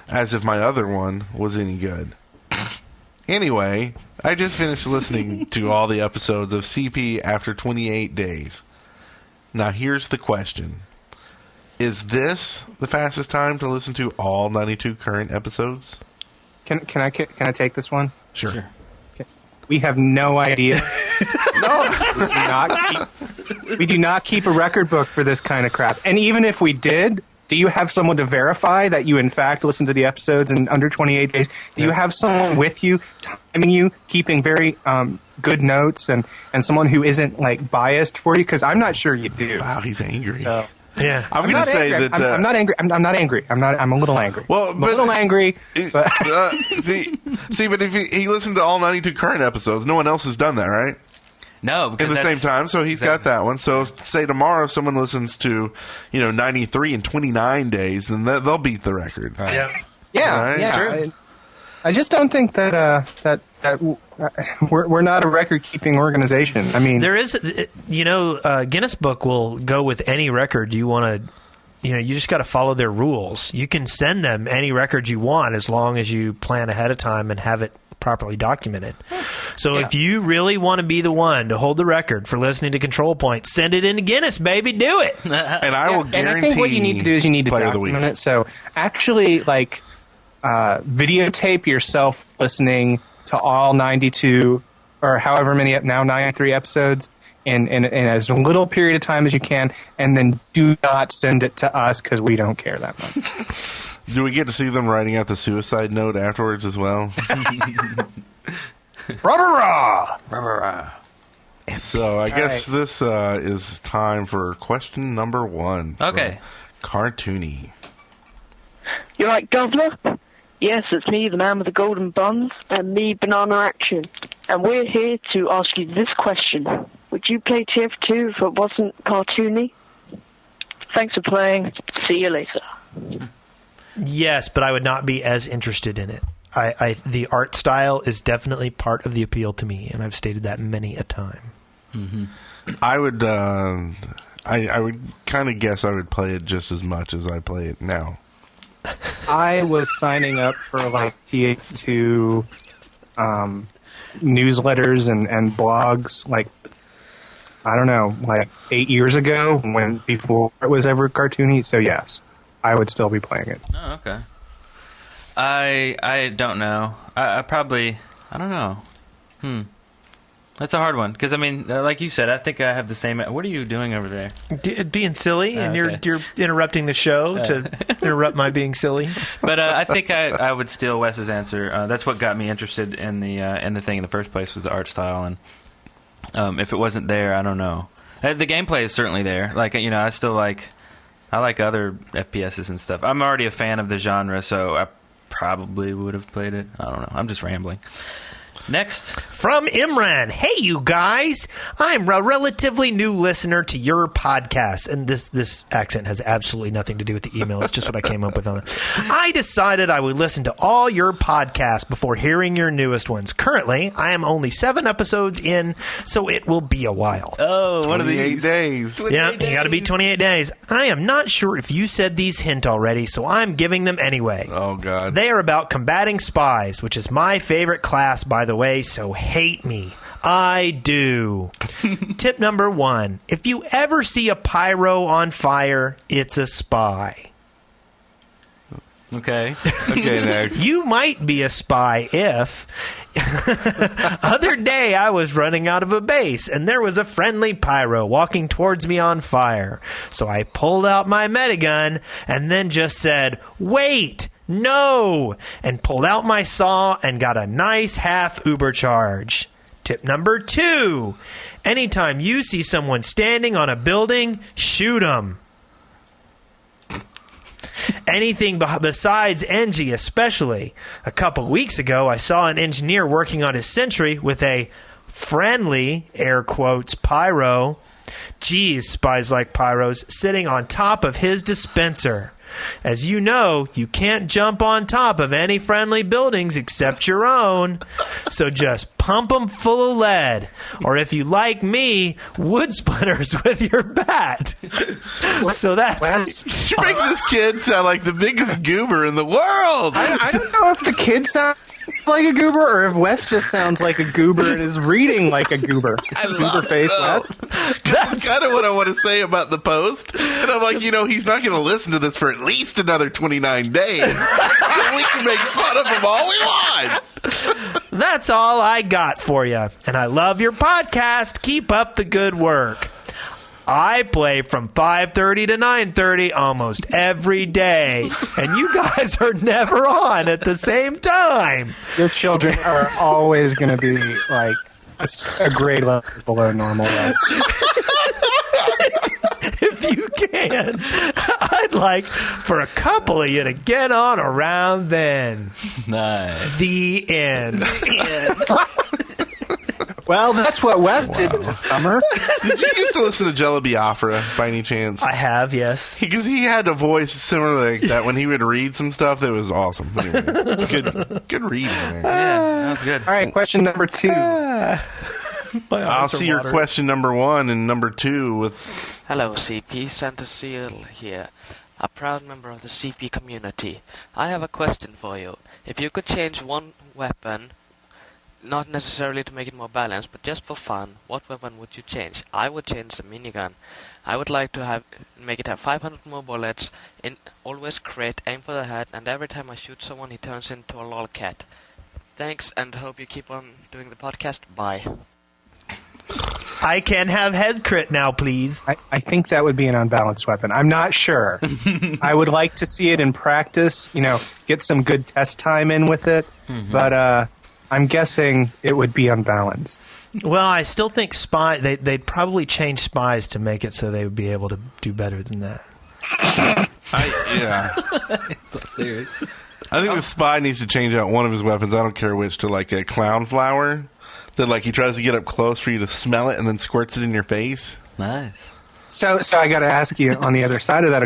As if my other one was any good. Anyway, I just finished listening to all the episodes of CP after 28 days. Now here's the question. Is this the fastest time to listen to all 92 current episodes? Can I take this one? Sure. Okay. We have no idea. We do not keep a record book for this kind of crap. And even if we did, do you have someone to verify that you, in fact, listen to the episodes in under 28 days? Do you have someone with you, timing you, keeping very good notes, and someone who isn't like biased for you? Because I'm not sure you do. Wow, he's angry. So, yeah, I'm going to say angry. that I'm not angry. I'm not angry. I'm a little angry. Well, I'm a little angry. But but if he listened to all 92 current episodes, no one else has done that, right? No, because at the same time, so he's got that one. So say tomorrow if someone listens to 93 in 29 days, then they'll beat the record. Right. Yeah, right? yeah. I just don't think that we're not a record-keeping organization. I mean, there is, Guinness Book will go with any record you want to. You just got to follow their rules. You can send them any record you want as long as you plan ahead of time and have it properly documented. So if you really want to be the one to hold the record for listening to Control Point, send it into Guinness, baby. Do it. And I will guarantee. And I think what you need to do is you need to document it. So actually, videotape yourself listening to all 92 or however many, now 93 episodes in as little period of time as you can, and then do not send it to us because we don't care that much. Do we get to see them writing out the suicide note afterwards as well? Rubbarah! Rubbarah. So I guess this is time for question number 1. Okay. Cartoony. You're right, Governor? Yes, it's me, the man with the golden buns, and me, Banana Action. And we're here to ask you this question. Would you play TF2 if it wasn't cartoony? Thanks for playing. See you later. Yes, but I would not be as interested in it. The art style is definitely part of the appeal to me, and I've stated that many a time. Mm-hmm. I would I would kind of guess I would play it just as much as I play it now. I was signing up for TF2 newsletters and blogs I don't know, 8 years ago before it was ever cartoony. So yes, I would still be playing it. Oh, okay. I don't know. I probably, I don't know. That's a hard one because, I mean, like you said, I think I have the same. What are you doing over there? Being silly, and you're interrupting the show to interrupt my being silly. But I think I would steal Wes's answer. That's what got me interested in the thing in the first place, was the art style, and if it wasn't there, I don't know. The gameplay is certainly there. I still I like other FPSs and stuff. I'm already a fan of the genre, so I probably would have played it. I don't know. I'm just rambling. Next. From Imran. Hey, you guys. I'm a relatively new listener to your podcast. And this accent has absolutely nothing to do with the email. It's just what I came up with on it. I decided I would listen to all your podcasts before hearing your newest ones. Currently, I am only 7 episodes in, so it will be a while. Oh, one of these. 28 days. Yeah, you got to be 28 days. I am not sure if you said these hint already, so I'm giving them anyway. Oh, God. They are about combating spies, which is my favorite class, by the way, so hate me. I do. Tip number 1. If you ever see a pyro on fire, it's a spy. Okay. Okay, next. You might be a spy if... Other day, I was running out of a base, and there was a friendly pyro walking towards me on fire. So I pulled out my metagun, and then just said, "Wait! No!" and pulled out my saw and got a nice half Uber charge. Tip number 2. Anytime you see someone standing on a building, shoot them. Anything besides Engie, especially. A couple weeks ago, I saw an engineer working on his sentry with a friendly, air quotes, pyro. Geez, spies like pyros, sitting on top of his dispenser. As you know, you can't jump on top of any friendly buildings except your own. So just pump them full of lead. Or if you like me, wood splitters with your bat. So that's... You're making this kid sound like the biggest goober in the world. I don't know if the kid sounds like a goober or if Wes just sounds like a goober and is reading like a goober. Goober face, Wes. That's kind of what I want to say about the post. And I'm like, he's not going to listen to this for at least another 29 days. So we can make fun of him all we want. That's all I got for you. And I love your podcast. Keep up the good work. I play from 5:30 to 9:30 almost every day, and you guys are never on at the same time. Your children are always going to be like a grade level below normal. If you can, I'd like for a couple of you to get on around then. Nice. The end. Well, that's what Wes did this summer. Did you used to listen to Jello Biafra by any chance? I have, yes. Because he had a voice similar like that when he would read some stuff that was awesome. Anyway, good reading there. Yeah, that was good. All right, question number 2. I'll see your question number 1 and number 2 with... Hello, CP. Santa Seal here. A proud member of the CP community. I have a question for you. If you could change one weapon, not necessarily to make it more balanced, but just for fun, what weapon would you change? I would change the minigun. I would like to make it have 500 more bullets, always crit, aim for the head, and every time I shoot someone he turns into a lolcat. Thanks, and hope you keep on doing the podcast. Bye. I can have head crit now, please. I think that would be an unbalanced weapon. I'm not sure. I would like to see it in practice, get some good test time in with it, but I'm guessing it would be unbalanced. Well, I still think they'd probably change spies to make it so they would be able to do better than that. Yeah. So serious. I think the spy needs to change out one of his weapons, I don't care which, to like a clown flower. That like he tries to get up close for you to smell it and then squirts it in your face. Nice. So I got to ask you, on the other side of that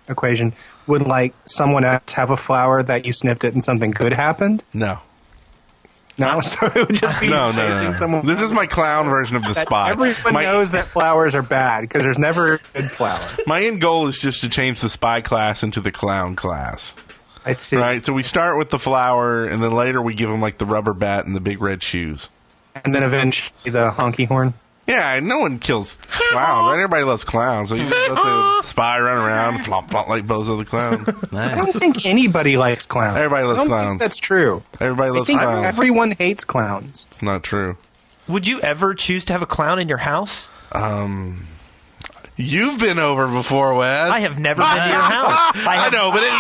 equation, would like someone else have a flower that you sniffed it and something good happened? No. No, so it would just be chasing someone. This is my clown version of the spy. Everyone knows that flowers are bad because there's never good flowers. My end goal is just to change the spy class into the clown class. I see. Right, so we start with the flower, and then later we give him like the rubber bat and the big red shoes. And then eventually the honky horn. Yeah, no one kills clowns, right? Everybody loves clowns. So you just let the spy run around, flop, flop, like Bozo the Clown. Nice. I don't think anybody likes clowns. Everybody loves clowns. I don't think that's true. Everybody loves clowns. Everyone hates clowns. It's not true. Would you ever choose to have a clown in your house? You've been over before, Wes. I have never been to your house. I know, but it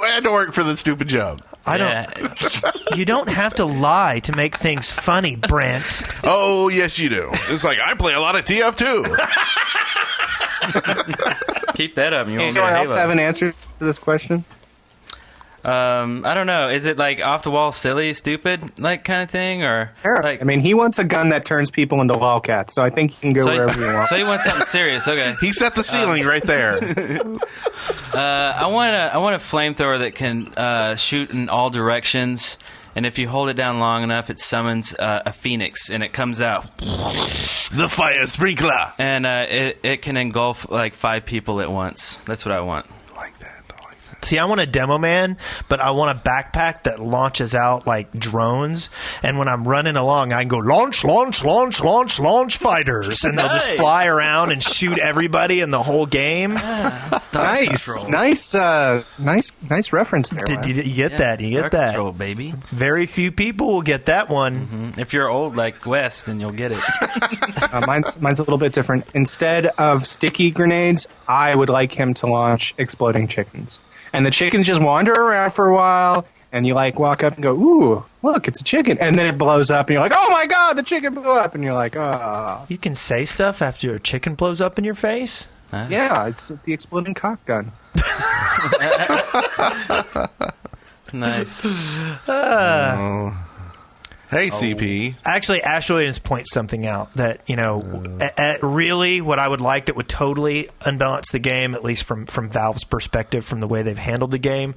had to work for the stupid job. I don't. You don't have to lie to make things funny, Brent. Oh, yes, you do. It's like I play a lot of TF too. Keep that up. You won't Anyone else have an answer to this question? I don't know. Is it like off the wall, silly, stupid, like kind of thing, or like? I mean, he wants a gun that turns people into lolcats, so I think you can go wherever you want. So he wants something serious. Okay, he set the ceiling right there. I want a flamethrower that can shoot in all directions, and if you hold it down long enough, it summons a phoenix, and it comes out. The fire sprinkler, and it can engulf like 5 people at once. That's what I want. See, I want a demo man, but I want a backpack that launches out like drones. And when I'm running along, I can go launch fighters, and they'll just fly around and shoot everybody in the whole game. Nice reference there. Did you get that? You get that, control, baby. Very few people will get that one. Mm-hmm. If you're old like Wes, then you'll get it. Mine's a little bit different. Instead of sticky grenades, I would like him to launch exploding chickens. And the chickens just wander around for a while, and you like walk up and go, "Ooh, look, it's a chicken!" And then it blows up, and you're like, "Oh my god, the chicken blew up!" And you're like, "Oh." You can say stuff after a chicken blows up in your face. Nice. Yeah, it's the exploding cock gun. Nice. Hey, CP. Actually, Ash Williams points something out that, really what I would like that would totally unbalance the game, at least from Valve's perspective, from the way they've handled the game,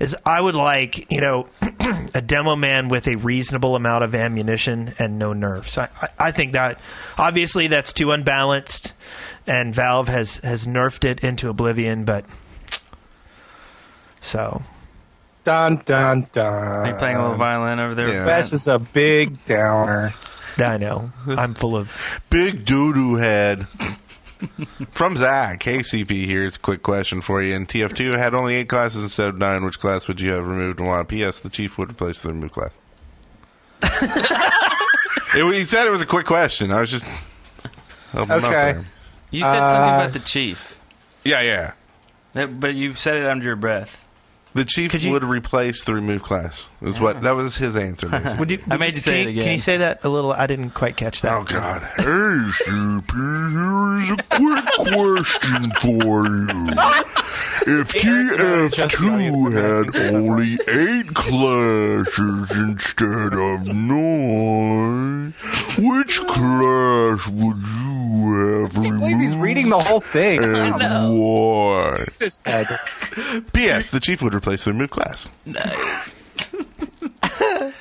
is I would like, a demo man with a reasonable amount of ammunition and no nerfs. I think that, obviously, that's too unbalanced, and Valve has nerfed it into oblivion, but... So... Dun, dun, dun. Are you playing a little violin over there? Yeah. This is a big downer. I know. I'm full of... Big doo-doo head. From Zach. Hey, CP, here's a quick question for you. In TF2 had only 8 classes instead of 9. Which class would you have removed and why? P.S. The chief would replace the removed class. He said it was a quick question. I was just... Okay. You said something about the chief. Yeah. But you said it under your breath. The chief would replace the removed class. That was his answer. I made you say it again. Can you say that a little? I didn't quite catch that. Oh, God. Hey, CP, here's a quick question for you. If TF2 had only 8 classes instead of 9, Which class would you have removed? I believe he's reading the whole thing. And why? P.S. The chief would replace the removed class. Nice.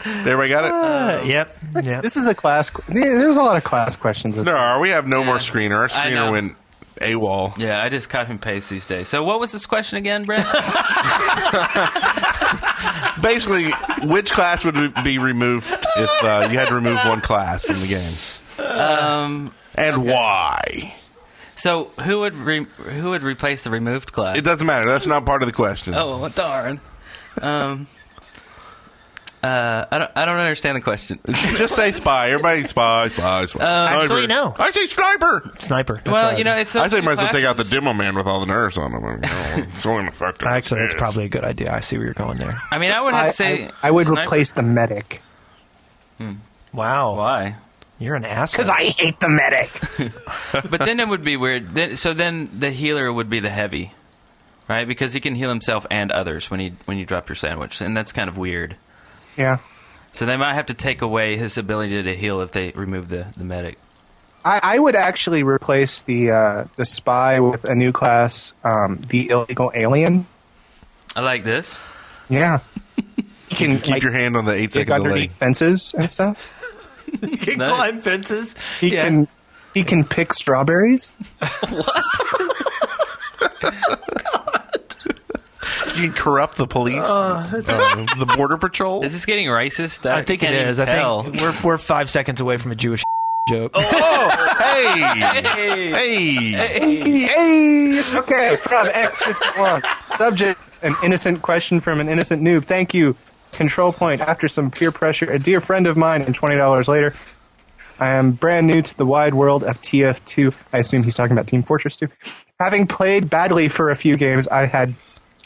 Everybody got it? Yep. This is a class. There's a lot of class questions. We have no more screener. Our screener went AWOL. Yeah, I just copy and paste these days. So what was this question again, Brent? Basically, which class would be removed if you had to remove one class from the game? And why? So who would replace the removed class? It doesn't matter. That's not part of the question. Oh, darn. I don't understand the question. Just say spy. Everybody spy. Actually, no. I say sniper. Sniper. Well, right. it's I say might as well take out the demo man with all the nerfs on him. It's only effective. Actually, that's probably a good idea. I see where you're going there. I mean, I would have to say I would replace the medic. Wow. Why? You're an asshole. Because I hate the medic. But then it would be weird. Then the healer would be the heavy, right? Because he can heal himself and others when you drop your sandwich, and that's kind of weird. Yeah. So they might have to take away his ability to heal if they remove the medic. I would actually replace the spy with a new class, the illegal alien. I like this. Yeah. You can keep your hand on the 8 second delay. Underneath fences and stuff. He can climb fences. He can pick strawberries. What? You can corrupt the police, the border patrol. Is this getting racist? I think it is. I think we're 5 seconds away from a Jewish joke. Hey! Okay, from X51. Subject: an innocent question from an innocent noob. Thank you. Control point. After some peer pressure, a dear friend of mine, and $20 later, I am brand new to the wide world of TF2. I assume he's talking about Team Fortress 2. Having played badly for a few games, I had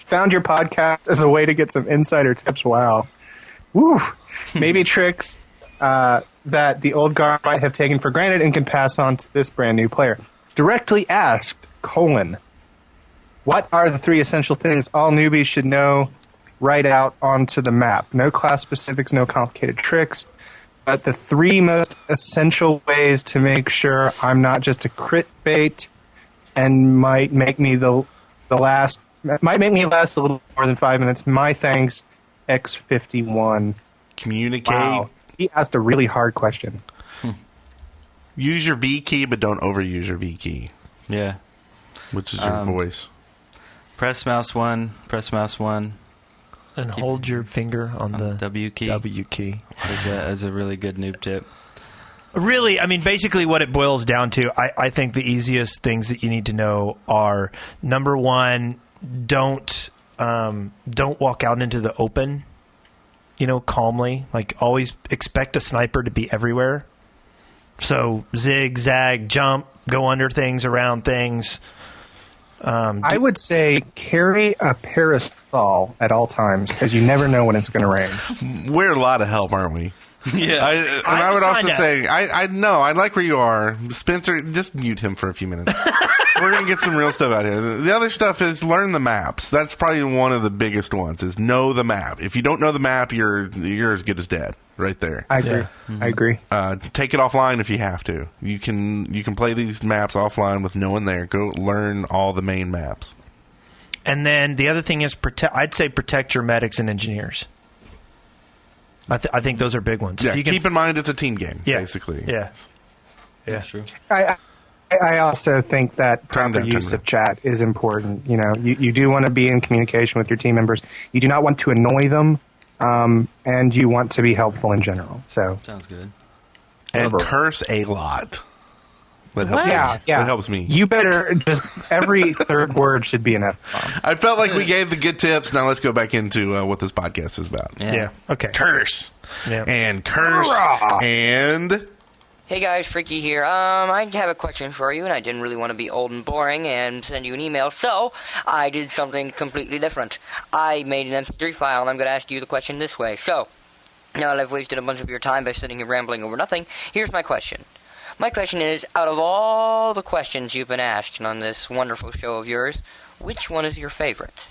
found your podcast as a way to get some insider tips. Wow. Woo. Maybe tricks that the old guard might have taken for granted and can pass on to this brand new player. Directly asked, what are the 3 essential things all newbies should know right out onto the map? No class specifics, no complicated tricks, but the 3 most essential ways to make sure I'm not just a crit bait and might make me last a little more than 5 minutes. My thanks, X51. Communicate. Wow. He asked a really hard question. Use your V key, but don't overuse your V key. Yeah. Which is your voice. Press mouse 1. And hold your finger on the W key. W key. As a really good noob tip. Really, I mean, basically what it boils down to, I think the easiest things that you need to know are, number 1, don't walk out into the open, calmly. Like, always expect a sniper to be everywhere. So, zig, zag, jump, go under things, around things. I would say carry a parasol at all times, because you never know when it's going to rain. We're a lot of help, aren't we? Yeah. I would also say, I know, I like where you are. Spencer, just mute him for a few minutes. We're going to get some real stuff out here. The other stuff is learn the maps. That's probably one of the biggest ones, is know the map. If you don't know the map, you're as good as dead right there. I agree. Yeah. I agree. Take it offline if you have to. You can play these maps offline with no one there. Go learn all the main maps. And then the other thing is, I'd say protect your medics and engineers. I think those are big ones. Yeah, keep in mind it's a team game, basically. Yeah. That's true. I also think that proper use of chat is important. You do want to be in communication with your team members. You do not want to annoy them, and you want to be helpful in general. So sounds good. And curse a lot. That helps. Yeah. That helps me. You better just every third word should be an F-bomb. I felt like we gave the good tips. Now let's go back into what this podcast is about. Yeah. Okay. Curse. Yeah. And curse. And Hey guys, Freaky here. I have a question for you, and I didn't really want to be old and boring and send you an email, so I did something completely different. I made an MP3 file, and I'm going to ask you the question this way. So, now that I've wasted a bunch of your time by sitting here rambling over nothing, here's my question. My question is, out of all the questions you've been asked on this wonderful show of yours, which one is your favorite?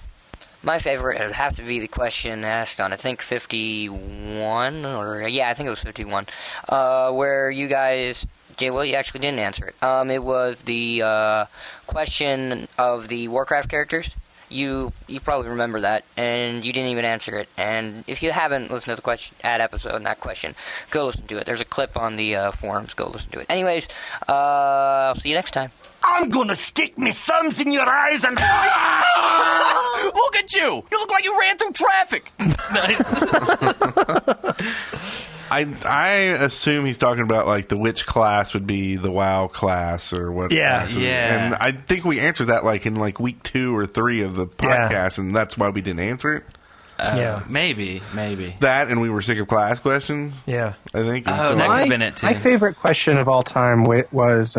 My favorite would have to be the question asked on, I think, 51, I think it was 51, where you guys, well, you actually didn't answer it. It was the question of the Warcraft characters. You probably remember that, and you didn't even answer it. And if you haven't listened to the question ad episode on that question, go listen to it. There's a clip on the forums. Go listen to it. Anyways, I'll see you next time. I'm gonna stick me thumbs in your eyes and... Look at you! You look like you ran through traffic! I assume he's talking about, like, the which class would be the WoW class or what. Yeah. Class. Yeah. And I think we answered that, like, in, like, week 2 or 3 of the podcast, and that's why we didn't answer it. Maybe. That, and we were sick of class questions. Yeah. I think. That could have been it, too. My favorite question of all time was,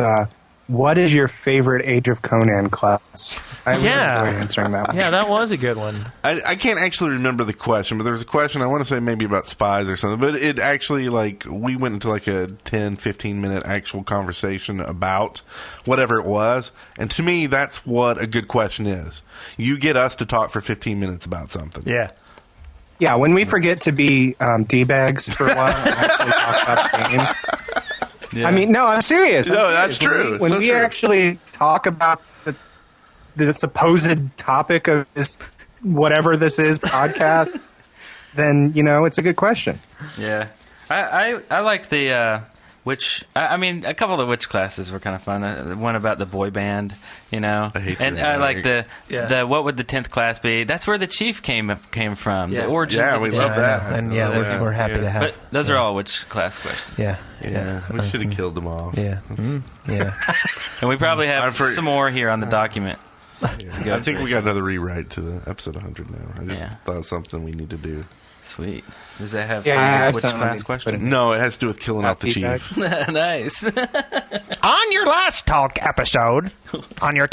what is your favorite Age of Conan class? I really enjoyed answering that one. Yeah, that was a good one. I can't actually remember the question, but there was a question, I want to say maybe about spies or something, but it actually, like, we went into like a 10, 15-minute actual conversation about whatever it was, and to me, that's what a good question is. You get us to talk for 15 minutes about something. Yeah. Yeah, when we forget to be D-bags for a while and actually talk about the game. Yeah. I mean, no, I'm serious. No, that's true. When we actually talk about the supposed topic of this, whatever this is, podcast, then, it's a good question. Yeah. I liked the witch. I mean, a couple of the witch classes were kind of fun. One about the boy band, I hate and I like the what would the 10th class be? That's where the chief came from. Yeah. The origins. Yeah, of we the love chief. that. And we're happy to have. But those are all witch class questions. Yeah. We should have killed them off. Yeah. Yeah. And we probably have some more here on the document. I think we got another rewrite to the episode 100 now. I just thought of something we need to do. Sweet. Does that have witch class question? No, it has to do with killing off the chief. Nice. On your last last episode, on your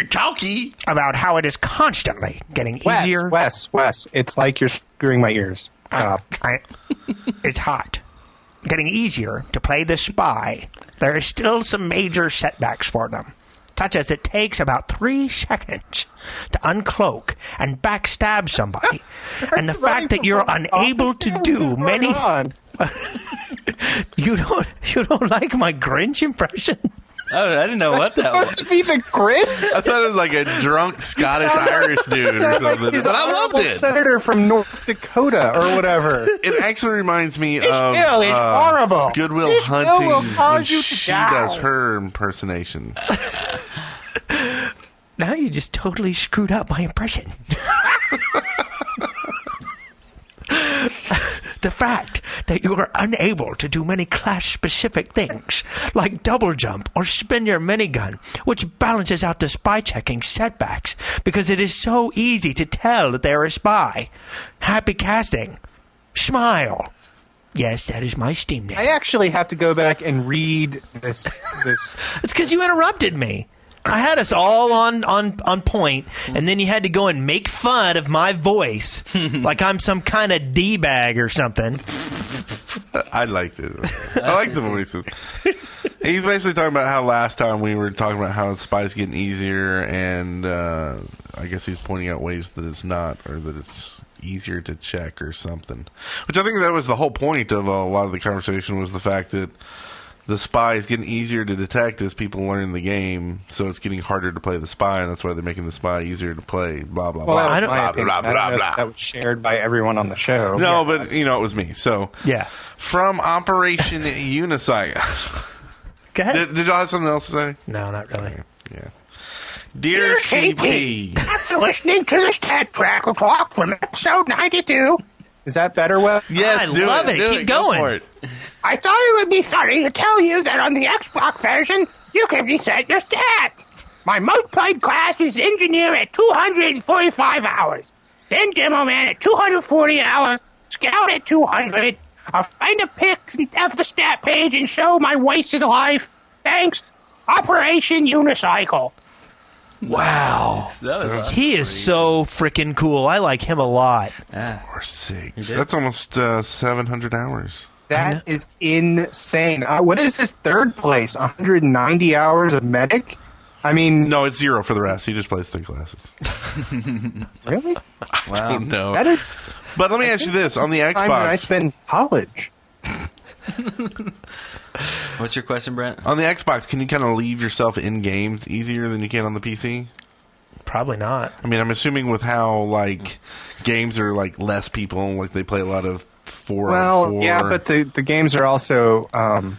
talkie, about how it is constantly getting easier. Wes, it's like you're screwing my ears. Stop. It's hot. Getting easier to play the spy. There are still some major setbacks for them, such as it takes about 3 seconds to uncloak and backstab somebody, and the fact that you're unable to do many. You don't like my Grinch impression? Oh, I didn't know what that was. Supposed to be the Grinch? I thought it was like a drunk Scottish Irish dude or something. Like but I loved it. Senator from North Dakota or whatever. It actually reminds me This of bill is horrible. Goodwill This bill Hunting will cause when you to she die. does her impersonation. Now you just totally screwed up my impression. The fact that you are unable to do many class-specific things, like double jump or spin your minigun, which balances out the spy checking setbacks, because it is so easy to tell that they are a spy. Happy casting. Smile. Yes, that is my Steam name. I actually have to go back and read this. It's because you interrupted me. I had us all on point, and then you had to go and make fun of my voice like I'm some kind of D-bag or something. I liked it. I like the voices. He's basically talking about how last time we were talking about how the spy's getting easier, and I guess he's pointing out ways that it's not, or that it's easier to check or something. Which I think that was the whole point of a lot of the conversation, was the fact that the spy is getting easier to detect as people learn the game, so it's getting harder to play the spy, and that's why they're making the spy easier to play, blah, blah, blah. I don't blah, know blah, blah, if blah. that was shared by everyone on the show. No, but, it was me. So, yeah. From Operation Unicycle. Go ahead. Did y'all have something else to say? No, not really. Yeah. Dear CP. After listening to this TED track talk from episode 92. Is that better, Wes? Yes, I love it. Keep going. Go for it. I thought it would be funny to tell you that on the Xbox version, you can reset your stats. My most played class is Engineer at 245 hours. Then Demo Man at 240 hours. Scout at 200. I'll find a pic of the stat page and show my wasted life. Thanks, Operation Unicycle. Wow. He is so freaking cool. I like him a lot. 4, 6. That's almost 700 hours. That is insane. What is his third place? 190 hours of medic? I mean, no, it's 0 for the rest. He just plays 3 classes. Really? I don't know. That is. But let me ask you this: on the Xbox, time that I spent in college. What's your question, Brent? On the Xbox, can you kind of leave yourself in games easier than you can on the PC? Probably not. I mean, I'm assuming with how like games are like less people, like they play a lot of 4 on 4. Yeah, but the games are also and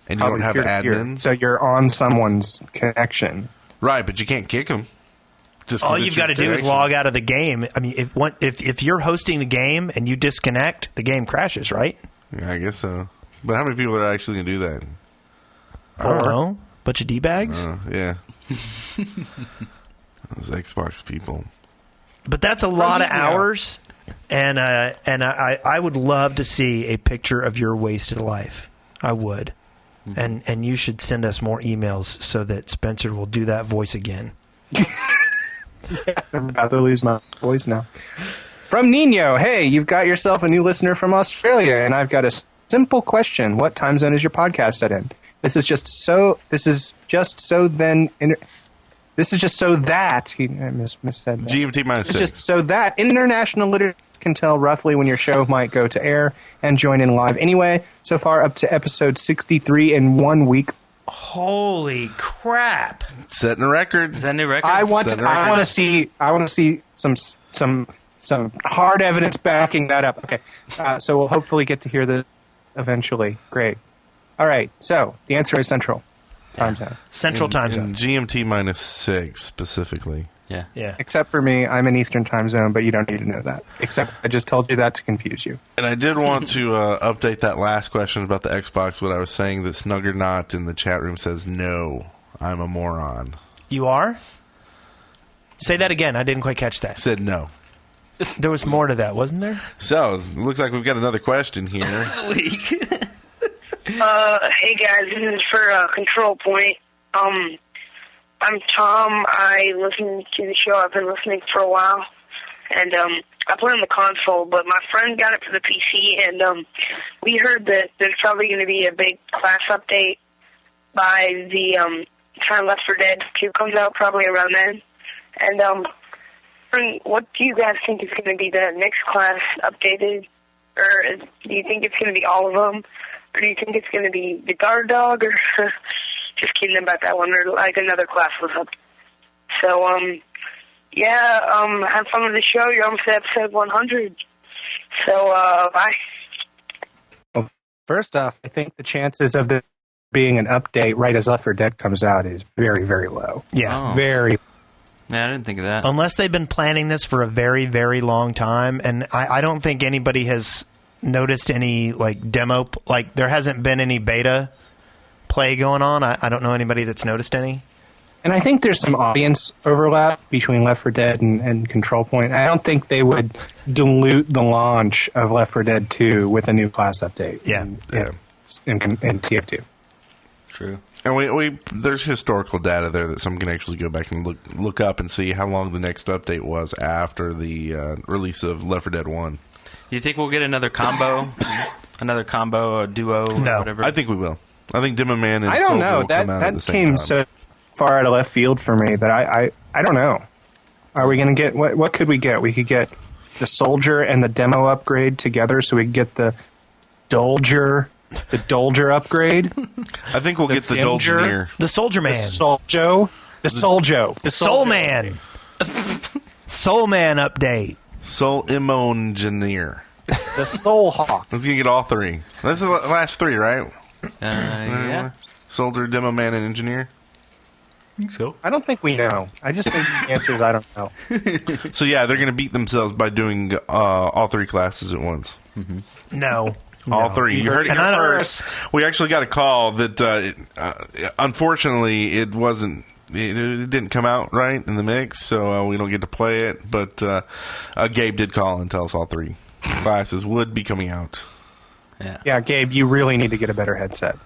you don't have admins, so you're on someone's connection, right? But you can't kick them. All you've got to do is log out of the game. I mean, if you're hosting the game and you disconnect, the game crashes, right? Yeah, I guess so. But how many people are actually going to do that? I don't know. Bunch of D-bags? Yeah. Those Xbox people. But that's a lot of hours, and I would love to see a picture of your wasted life. I would. Mm-hmm. And you should send us more emails so that Spencer will do that voice again. Yeah, I'm about to lose my voice now. From Nino, hey, you've got yourself a new listener from Australia, and I've got a simple question. What time zone is your podcast set in? This is just so that he missaid that. GMT minus 6. It's just so that international listeners can tell roughly when your show might go to air and join in live. Anyway, so far up to episode 63 in 1 week. Holy crap! Setting a record. Is that a new record? I want to see some hard evidence backing that up. Okay, so we'll hopefully get to hear this eventually. Great. All right. So the answer is Central Time Zone. Central Time Zone. GMT minus 6 specifically. Yeah. Except for me, I'm in Eastern Time Zone, but you don't need to know that. Except I just told you that to confuse you. And I did want to update that last question about the Xbox. What I was saying, that Snuggernaut in the chat room says, no, I'm a moron. You are? Say that again. I didn't quite catch that. Said no. There was more to that, wasn't there? So, it looks like we've got another question here. Hey guys, this is for Control Point. I'm Tom. I listen to the show. I've been listening for a while, and I play on the console, but my friend got it for the PC, and we heard that there's probably going to be a big class update by the time Left 4 Dead 2 comes out, probably around then. And what do you guys think is going to be the next class updated? Or do you think it's going to be all of them? Or do you think it's going to be the guard dog? Or just kidding about that one. Or like another class was up. So, have fun with the show. You're almost at episode 100. So, bye. Well, first off, I think the chances of there being an update right as Left 4 Dead comes out is very, very low. Yeah. Very. Yeah, I didn't think of that. Unless they've been planning this for a very, very long time, and I don't think anybody has noticed any demo, there hasn't been any beta play going on. I don't know anybody that's noticed any. And I think there's some audience overlap between Left 4 Dead and Control Point. I don't think they would dilute the launch of Left 4 Dead 2 with a new class update. In TF2. True. And there's historical data there that someone can actually go back and look up and see how long the next update was after the release of Left 4 Dead 1. Do you think we'll get another combo? A duo? No. Whatever? I think we will. I think Demo Man and I don't Soldier know. will come out at the That same came time. so far out of left field for me that I don't know. Are we going to get... What could we get? We could get the Soldier and the Demo upgrade together so we could get the Dolger... The Dolger upgrade. I think we'll get the Dolger. The Soldier Man. The Soljo. The Soljo. The Soul Man. Soul Man update. Soul Engineer. The Soul Hawk. Let's get all three. That's the last three, right? Yeah. Soldier, Demo Man, and Engineer. I think so. I don't think we know. I just think the answer is I don't know. So yeah, they're going to beat themselves by doing all three classes at once. Mm-hmm. No. All three. You heard it here first. We actually got a call that, unfortunately, it wasn't. It didn't come out right in the mix, so we don't get to play it. But Gabe did call and tell us all three classes would be coming out. Yeah, Gabe, you really need to get a better headset.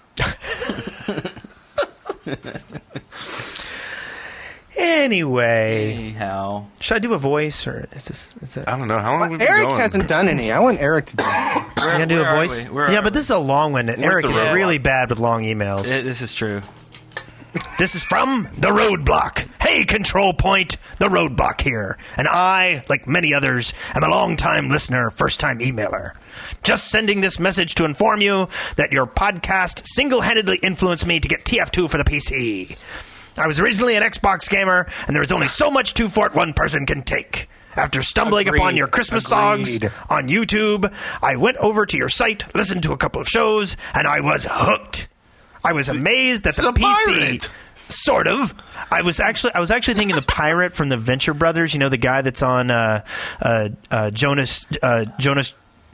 Anyway, anyhow, should I do a voice or is that? I don't know. How long have we been Eric going? hasn't done any. I want Eric to do it. You gonna do a voice? Yeah, but this is a long one. And Eric is really bad with long emails. This is true. This is from The Roadblock. Hey, Control Point, The Roadblock here. And I, like many others, am a long-time listener, first-time emailer. Just sending this message to inform you that your podcast single-handedly influenced me to get TF2 for the PC. I was originally an Xbox gamer, and there is only so much 2 Fort one person can take. After stumbling upon your Christmas songs on YouTube, I went over to your site, listened to a couple of shows, and I was hooked. I was amazed that the PC... Sort of. I was actually thinking the pirate from the Venture Brothers. You know, the guy that's on Jonas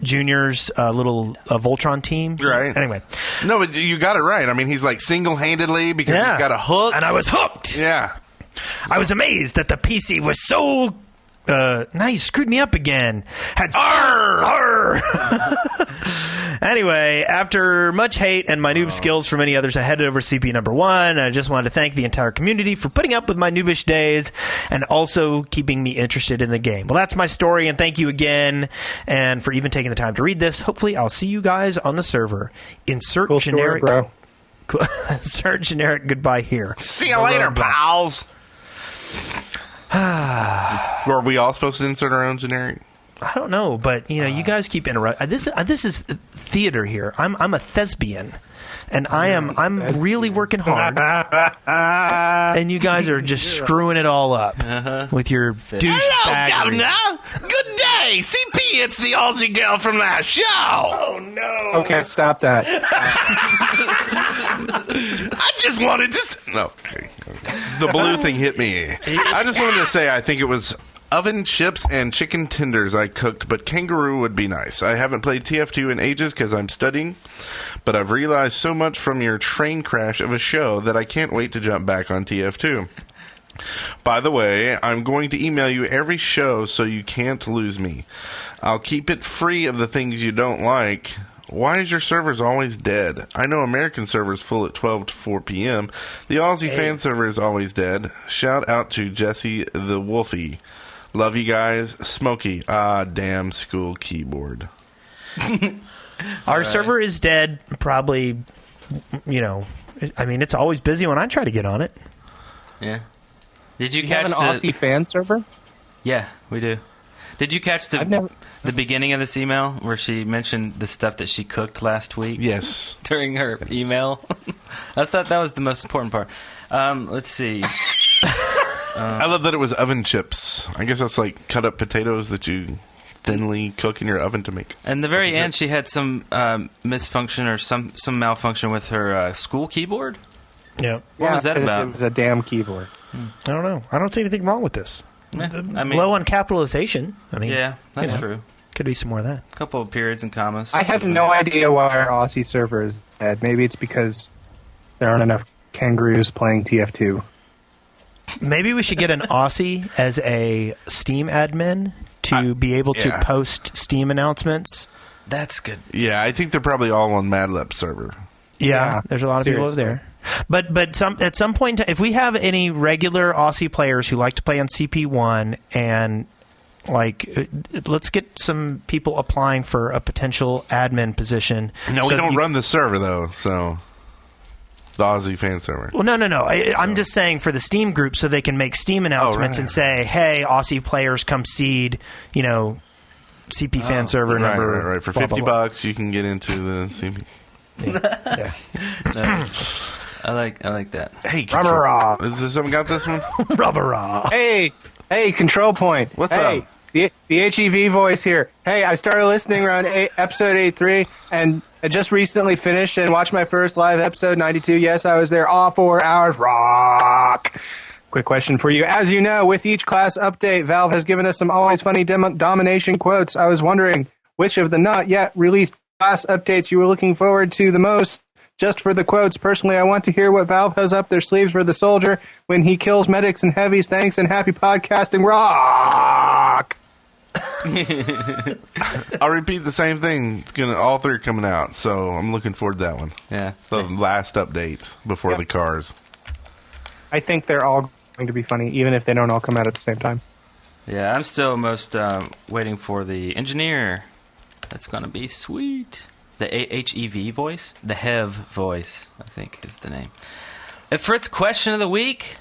Jr.'s little Voltron team. Right. Anyway. No, but you got it right. I mean, he's like single-handedly because he's got a hook. And I was hooked. Yeah. I was amazed that the PC was so... now you screwed me up again. Arr! Anyway, after much hate and my noob skills from many others, I headed over to CP number 1. I just wanted to thank the entire community for putting up with my noobish days and also keeping me interested in the game. Well, that's my story, and thank you again, and for even taking the time to read this. Hopefully, I'll see you guys on the server. Insert cool generic, story, bro. Insert generic goodbye here. See you later, pals. Were we all supposed to insert our own generic? I don't know, but you guys keep interrupting. This is theater here. I'm a thespian, and I'm really working hard. And you guys are just screwing it all up with your douchebaggery. Hello, Governor. Good day, CP. It's the Aussie girl from last show. Oh no. Okay, stop that. I just wanted to. No, the blue thing hit me. I just wanted to say I think it was oven chips and chicken tenders I cooked, but kangaroo would be nice. I haven't played TF2 in ages because I'm studying, but I've realized so much from your train crash of a show that I can't wait to jump back on TF2. By the way, I'm going to email you every show so you can't lose me. I'll keep it free of the things you don't like. Why is your servers always dead? I know American servers full at 12 to 4 p.m. The Aussie fan server is always dead. Shout out to Jesse the Wolfie. Love you guys. Smokey. Ah, damn school keyboard. Our server is dead. Probably, I mean, it's always busy when I try to get on it. Yeah. Did you have catch an Aussie fan server? Yeah, we do. Did you catch the beginning of this email where she mentioned the stuff that she cooked last week? Yes. During her email? I thought that was the most important part. Let's see. I love that it was oven chips. I guess that's like cut up potatoes that you thinly cook in your oven to make. And the very end, she had some misfunction or some malfunction with her school keyboard. Yeah. What was that about? It was a damn keyboard. I don't know. I don't see anything wrong with this. Yeah, I mean, low on capitalization. I mean, yeah, that's true. Could be some more of that. A couple of periods and commas. I have no idea why our Aussie server is dead. Maybe it's because there aren't enough kangaroos playing TF2. Maybe we should get an Aussie as a Steam admin to be able to post Steam announcements. That's good. Yeah, I think they're probably all on MadLab server. Yeah, there's a lot of people over there. But at some point, if we have any regular Aussie players who like to play on CP1 and let's get some people applying for a potential admin position. No, we don't run the server though, so the Aussie fan server. Well, no. I'm just saying for the Steam group, so they can make Steam announcements and say, "Hey, Aussie players, come seed." CP fan server number. Right. For $50, you can get into the CP. Yeah. Nice. I like that. Hey, Rubbarah. Is there someone got this one? Rubbarah. Hey, Control Point. What's up? The HEV voice here. Hey, I started listening around episode 83, and I just recently finished and watched my first live episode, 92. Yes, I was there all 4 hours. Rock. Quick question for you. As you know, with each class update, Valve has given us some always funny domination quotes. I was wondering which of the not yet released class updates you were looking forward to the most. Just for the quotes, personally, I want to hear what Valve has up their sleeves for the soldier when he kills medics and heavies. Thanks and happy podcasting. Rock! I'll repeat the same thing. All 3 are coming out, so I'm looking forward to that one. Yeah. The last update before the cars. I think they're all going to be funny, even if they don't all come out at the same time. Yeah, I'm still most waiting for the engineer. That's going to be sweet. The HEV voice? The HEV voice, I think, is the name. Fritz, question of the week.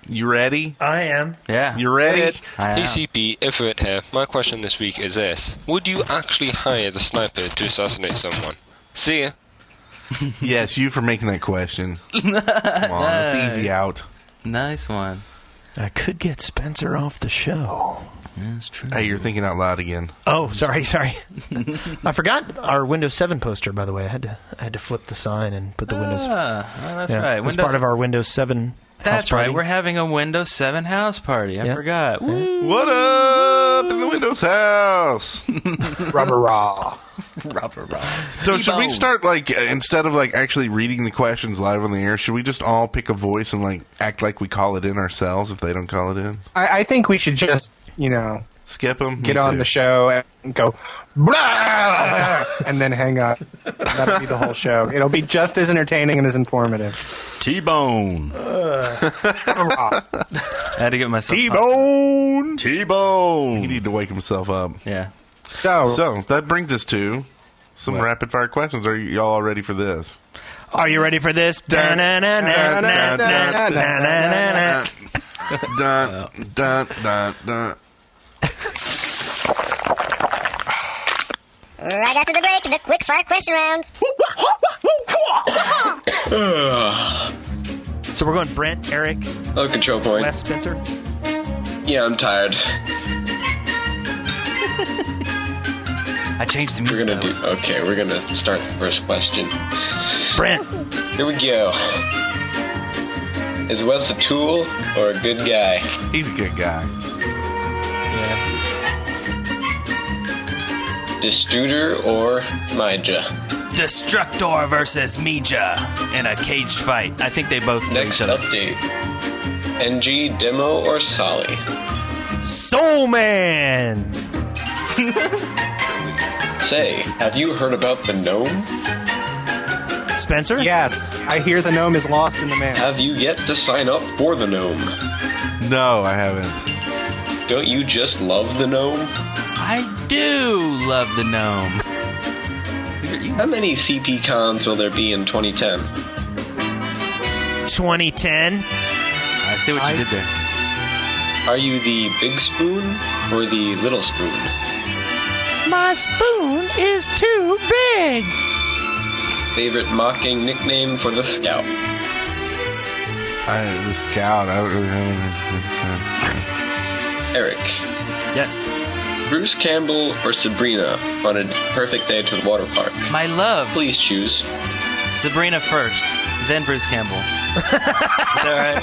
You ready? I am. Yeah. You ready? Hey CP, Ifrit here. My question this week is this. Would you actually hire the sniper to assassinate someone? See ya. Yes, you for making that question. Come on, it's easy out. Nice one. I could get Spencer off the show. That's true. Hey, you're thinking out loud again. Oh, sorry. I forgot our Windows 7 poster, by the way. I had to flip the sign and put the Windows... that's right. That's part of our Windows 7 That's house party. right. We're having a Windows 7 house party. I forgot. Woo. What up in the Windows house? Rubbarah. So should we start, like, instead of, like, actually reading the questions live on the air, should we just all pick a voice and, like, act like we call it in ourselves if they don't call it in? I think we should just, skip them, get on the show and go, blah, and then hang up. That'll be the whole show. It'll be just as entertaining and as informative. T-Bone. I had to get myself... T-Bone! T-Bone! He need to wake himself up. Yeah. So that brings us to some rapid-fire questions. Are y'all all ready for this? Are you ready for this? Right after the break, the quick fire question round. So we're going Brent, Eric, control point. Wes, Spencer. Yeah, I'm tired. I changed the music. We're gonna start the first question. Brent. Here we go. Is Wes a tool or a good guy? He's a good guy. Destruder or Mija? Destructor versus Mija in a caged fight. I think they both kill each other. Update. NG, Demo, or Solly? Soul Man! Say, have you heard about the gnome? Spencer? Yes, I hear the gnome is lost in the mail. Have you yet to sign up for the gnome? No, I haven't. Don't you just love the gnome? I do love the gnome. How many CP cons will there be in 2010? 2010. I see what you did there. Are you the big spoon or the little spoon? My spoon is too big. Favorite mocking nickname for the scout? The scout. I don't really have anything. Eric. Yes. Bruce Campbell or Sabrina on a perfect day to the water park? My love. Please choose. Sabrina first, then Bruce Campbell. Is that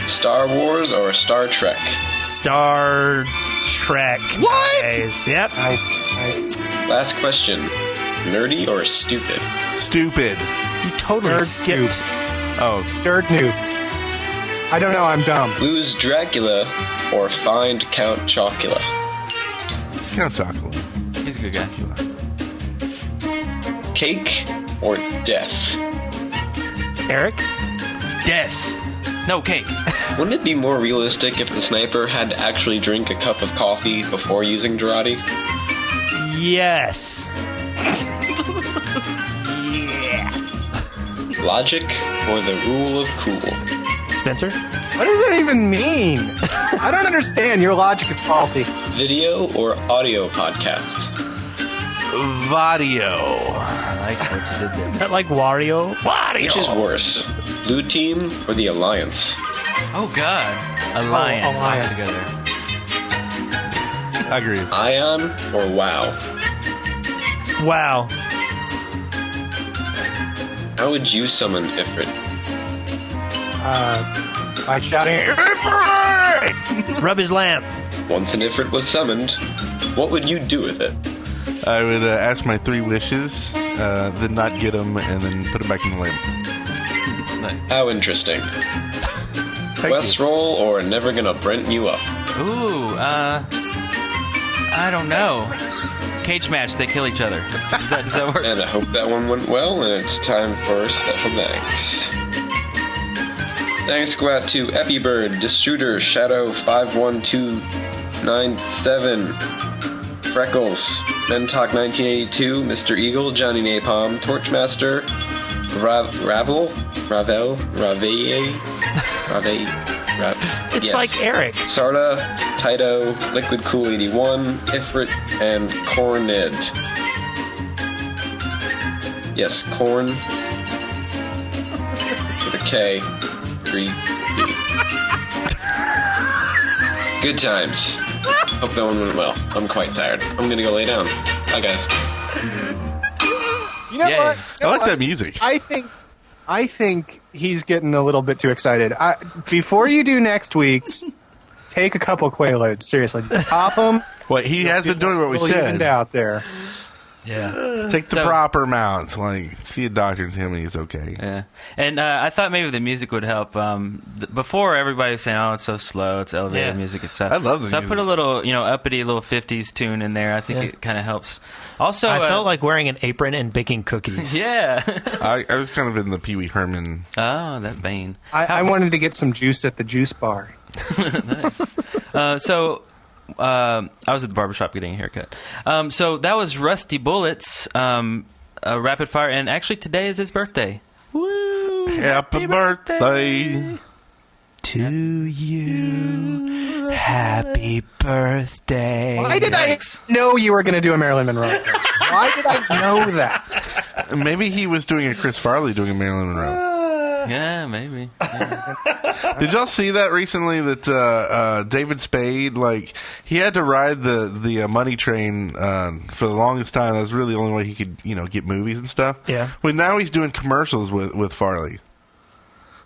right? Star Wars or Star Trek? Star Trek. What? Nice. Yep. Nice. Last question. Nerdy or stupid? Stupid. You totally skipped. Oh. Stirred noob. I don't know, I'm dumb. Lose Dracula or find Count Chocula? Count Chocula. He's a good guy. Cake or death? Eric? Death. No cake. Wouldn't it be more realistic if the sniper had to actually drink a cup of coffee before using Jarate? Yes. Yes. Logic or the rule of cool? Spencer? What does that even mean? I don't understand. Your logic is faulty. Video or audio podcasts? Vadio. I like what you did there. Is that like Wario? Wario! Which is worse, Blue Team or the Alliance? Oh, God. Alliance. Oh, Alliance. Together. I agree. Ion or WoW? Wow. How would you summon Ifrit? By shouting, Ifrit! Rub his lamp. Once an Ifrit was summoned, what would you do with it? I would ask my 3 wishes, then not get them, and then put them back in the lamp. Nice. How interesting. West roll or never gonna Brent you up? Ooh, I don't know. Cage match, they kill each other. Does that work? And I hope that one went well, and it's time for special thanks. Thanks go out to Epibird, Distruder, Shadow 51297, Freckles, Mentalk 1982, Mr. Eagle, Johnny Napalm, Torchmaster, Ravel. It's like Eric. Sarda, Taito, Liquid Cool 81, Ifrit, and Cornid. Yes, Corn with a K. 3D. Good times. Hope that one went well. I'm quite tired. I'm gonna go lay down. Bye, guys. You know what? I like that music. I think he's getting a little bit too excited. Before you do next week's, take a couple Quaaludes. Seriously, pop them. Well, he has been doing what we said. Evened out there. Yeah. Take the proper amount. Like, see a doctor and tell him he's okay. Yeah. And I thought maybe the music would help. Before, everybody was saying, oh, it's so slow, it's elevated music and stuff. I love the So music. I put a little, uppity little 50s tune in there. I think it kind of helps. Also, I felt like wearing an apron and baking cookies. Yeah. I was kind of in the Pee Wee Herman. Oh, that vein. I wanted to get some juice at the juice bar. I was at the barbershop getting a haircut. So that was Rusty Bullets, rapid fire, and actually today is his birthday. Woo! Happy birthday to you. Happy birthday. Why did I know you were going to do a Marilyn Monroe? Why did I know that? Maybe he was doing a Chris Farley doing a Marilyn Monroe. Yeah, maybe. Yeah. Did y'all see that recently? That David Spade, like, he had to ride the money train for the longest time. That was really the only way he could, get movies and stuff. Yeah. But now he's doing commercials with Farley,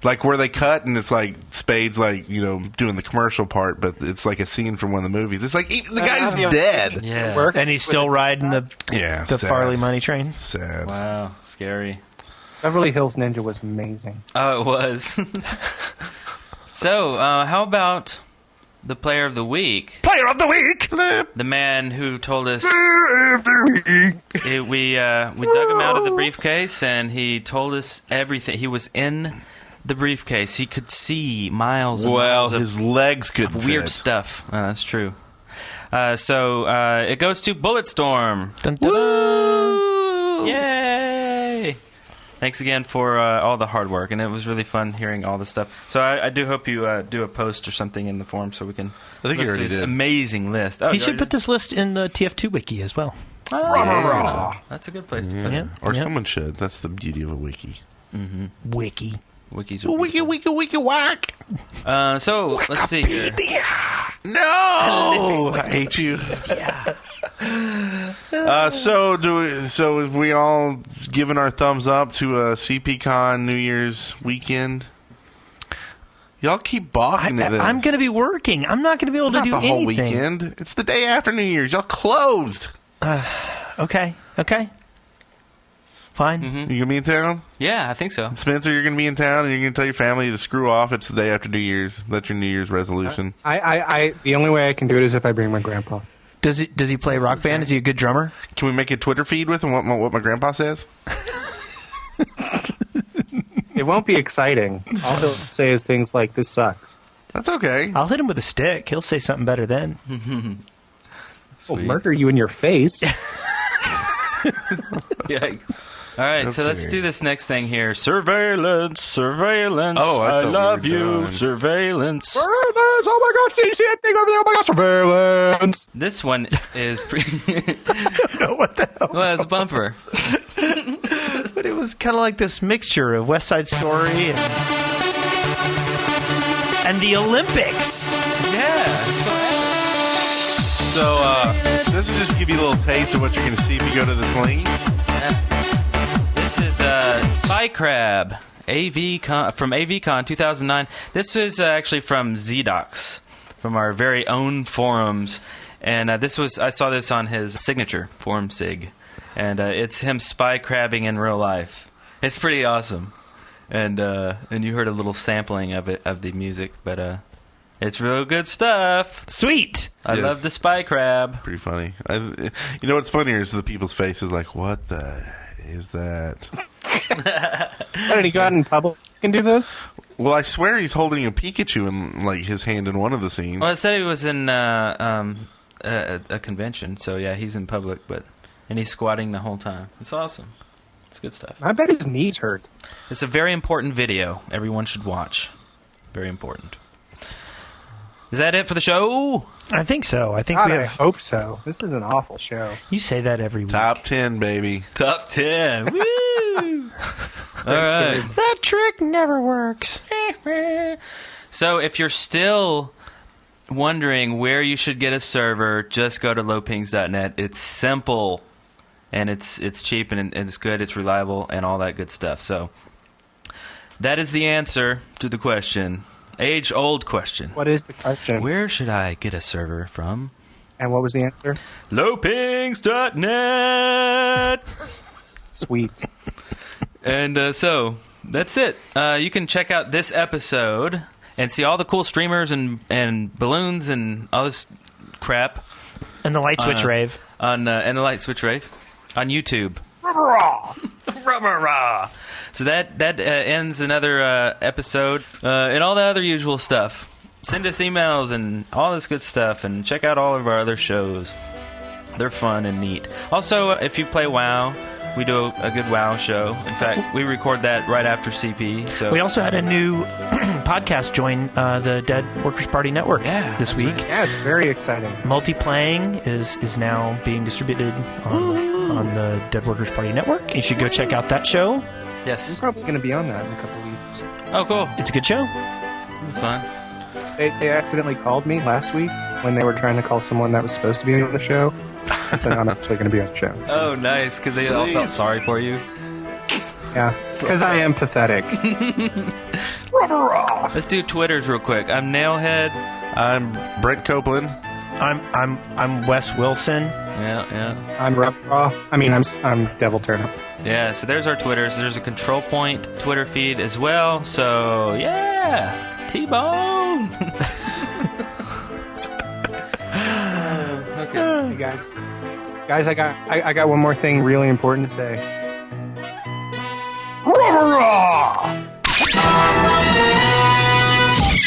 like where they cut and it's like Spade's like doing the commercial part, but it's like a scene from one of the movies. It's like the guy's dead. Yeah. And he's still riding the sad. Farley money train. Sad. Wow, scary. Beverly Hills Ninja was amazing. Oh, it was. So, how about the Player of the Week? Player of the Week! The man who told us... Player of the Week! We dug him out of the briefcase, and he told us everything. He was in the briefcase. He could see miles and miles of his legs could weird fit. stuff. That's true. So, it goes to Bulletstorm. Dun, dun, dun. Yay! Thanks again for all the hard work, and it was really fun hearing all this stuff. So I do hope you do a post or something in the forum so we can I think look you already through this did. Amazing list. Oh, He should put this list in the TF2 wiki as well. Yeah. That's a good place to put it. Or someone should. That's the beauty of a wiki. Mm-hmm. Wiki. Wikis are Wiki, whack. So, let's see here. No! I hate you. So have we all given our thumbs up to a CPCon New Year's weekend? Y'all keep balking at this. I'm going to be working. I'm not going to be able to Not do the whole anything. weekend. It's the day after New Year's. Y'all closed. Okay. Fine. You going to be in town? Yeah, I think so. Spencer, you're going to be in town and you're going to tell your family to screw off. It's the day after New Year's. That's your New Year's resolution. The only way I can do it is if I bring my grandpa. Does he play rock band? Is he a good drummer? Can we make a Twitter feed with him what my grandpa says? It won't be exciting. All he'll say is things like, "This sucks." That's okay. I'll hit him with a stick. He'll say something better then. I'll murder you in your face. Yikes. All right, so let's do this next thing here. Surveillance. Oh, I I thought we love were you. done. Surveillance. Surveillance! Oh my gosh, did you see that thing over there? Oh my gosh, surveillance! This one is I don't know what the hell. well, it's a bumper. But it was kind of like this mixture of West Side Story and the Olympics. Yeah. So, this is just to give you a little taste of what you're going to see if you go to this link. This is Spy Crab, AVCon, from AVCon 2009. This was actually from ZDocs, from our very own forums. And I saw this on his signature, Forum Sig. And it's him spy crabbing in real life. It's pretty awesome. And you heard a little sampling of it, of the music, but it's real good stuff. Sweet. I love the spy crab. Pretty funny. You know what's funnier is the people's faces like, what the is that? Why did he go out in public and do this? Well, I swear he's holding a Pikachu in like his hand in one of the scenes. Well, it said he was in a convention. So yeah, he's in public, and he's squatting the whole time. It's awesome. It's good stuff. I bet his knees hurt. It's a very important video. Everyone should watch. Very important. Is that it for the show? I think so. I hope so. This is an awful show. You say that every week. Top 10, baby. Top 10. Woo! All right. That trick never works. So if you're still wondering where you should get a server, just go to lowpings.net. It's simple, and it's cheap, and it's good, it's reliable, and all that good stuff. So that is the answer to the question. Age-old question. What is the question? Where should I get a server from? And what was the answer? Lowpings.net. Sweet. And so that's it. You can check out this episode and see all the cool streamers and balloons and all this crap. And the light switch rave. And the light switch rave on YouTube. Rubbarah! Rubbarah! So that ends another episode, and all the other usual stuff. Send us emails and all this good stuff, and check out all of our other shows. They're fun and neat. Also, if you play WoW, we do a good WoW show. In fact, we record that right after CP. So we also had a new podcast join the Dead Workers Party Network this week. Right. Yeah, it's very exciting. Multiplaying is now being distributed on the Dead Workers Party Network. You should go check out that show. Yes. I'm probably going to be on that in a couple of weeks. Oh, cool. It's a good show. Fun. They accidentally called me last week when they were trying to call someone that was supposed to be on the show. And so I'm actually going to be on the show. Oh, nice, because they all felt sorry for you. Yeah, because I am pathetic. Let's do Twitters real quick. I'm Nailhead. I'm Brent Copeland. I'm Wes Wilson. Yeah. I'm Rubbarah. I'm Devil Turnip. Yeah, so there's our Twitters. There's a Control Point Twitter feed as well. So yeah, T-Bone. Okay, hey guys, I got one more thing really important to say. Rubbarah!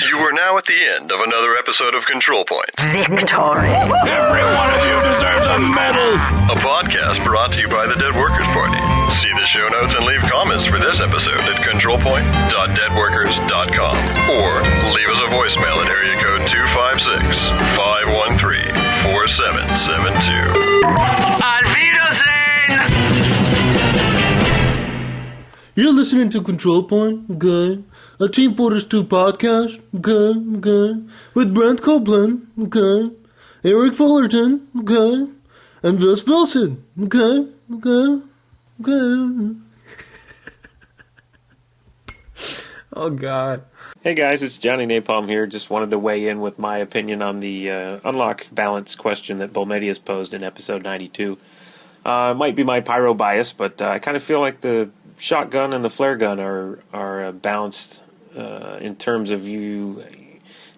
You are now at the end of another episode of Control Point. Victory. Every one of you deserves a medal. A podcast brought to you by the Dead Workers Party. See the show notes and leave comments for this episode at controlpoint.deadworkers.com or leave us a voicemail at area code 256-513-4772. Auf Wiedersehen! You're listening to Control Point, okay? A Team Fortress 2 podcast, okay? With Brent Copeland, okay? Eric Fullerton, okay? And Wes Wilson, okay? Oh, God. Hey guys, it's Johnny Napalm here. Just wanted to weigh in with my opinion on the unlock balance question that Bomedius posed in episode 92. It might be my pyro bias, but I kind of feel like the shotgun and the flare gun are balanced in terms of you.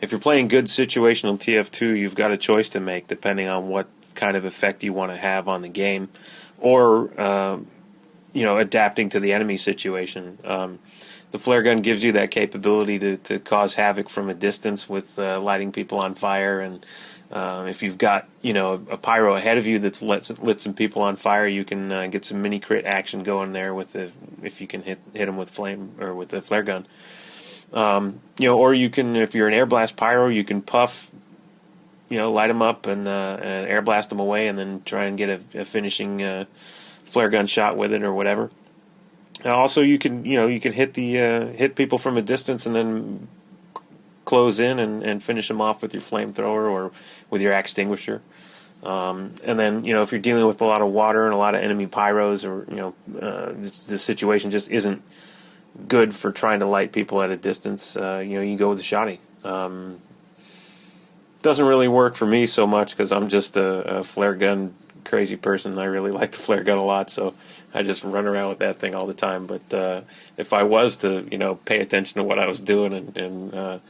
If you're playing good situational TF2, you've got a choice to make depending on what kind of effect you want to have on the game, or adapting to the enemy situation. The flare gun gives you that capability to cause havoc from a distance with lighting people on fire, and if you've got a pyro ahead of you that's lit some people on fire, you can get some mini crit action going there if you can hit them with flame or with the flare gun. Or you can, if you're an air blast pyro, you can puff, light them up and air blast them away, and then try and get a finishing flare gun shot with it or whatever. And also, you can hit people from a distance and then close in and finish them off with your flamethrower or with your extinguisher. And then if you're dealing with a lot of water and a lot of enemy pyros, or the situation just isn't good for trying to light people at a distance, you go with the shotty. Doesn't really work for me so much because I'm just a flare gun crazy person. I really like the flare gun a lot, so I just run around with that thing all the time. But if I was to, pay attention to what I was doing and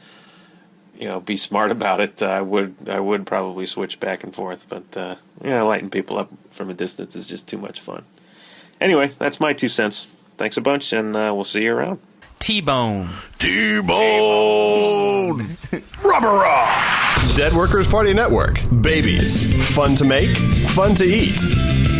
be smart about it, I would probably switch back and forth. But lighting people up from a distance is just too much fun. Anyway, that's my 2 cents. Thanks a bunch, and we'll see you around. T-Bone. T-Bone. Rubbarah. Dead Workers Party Network. Babies. Fun to make, fun to eat.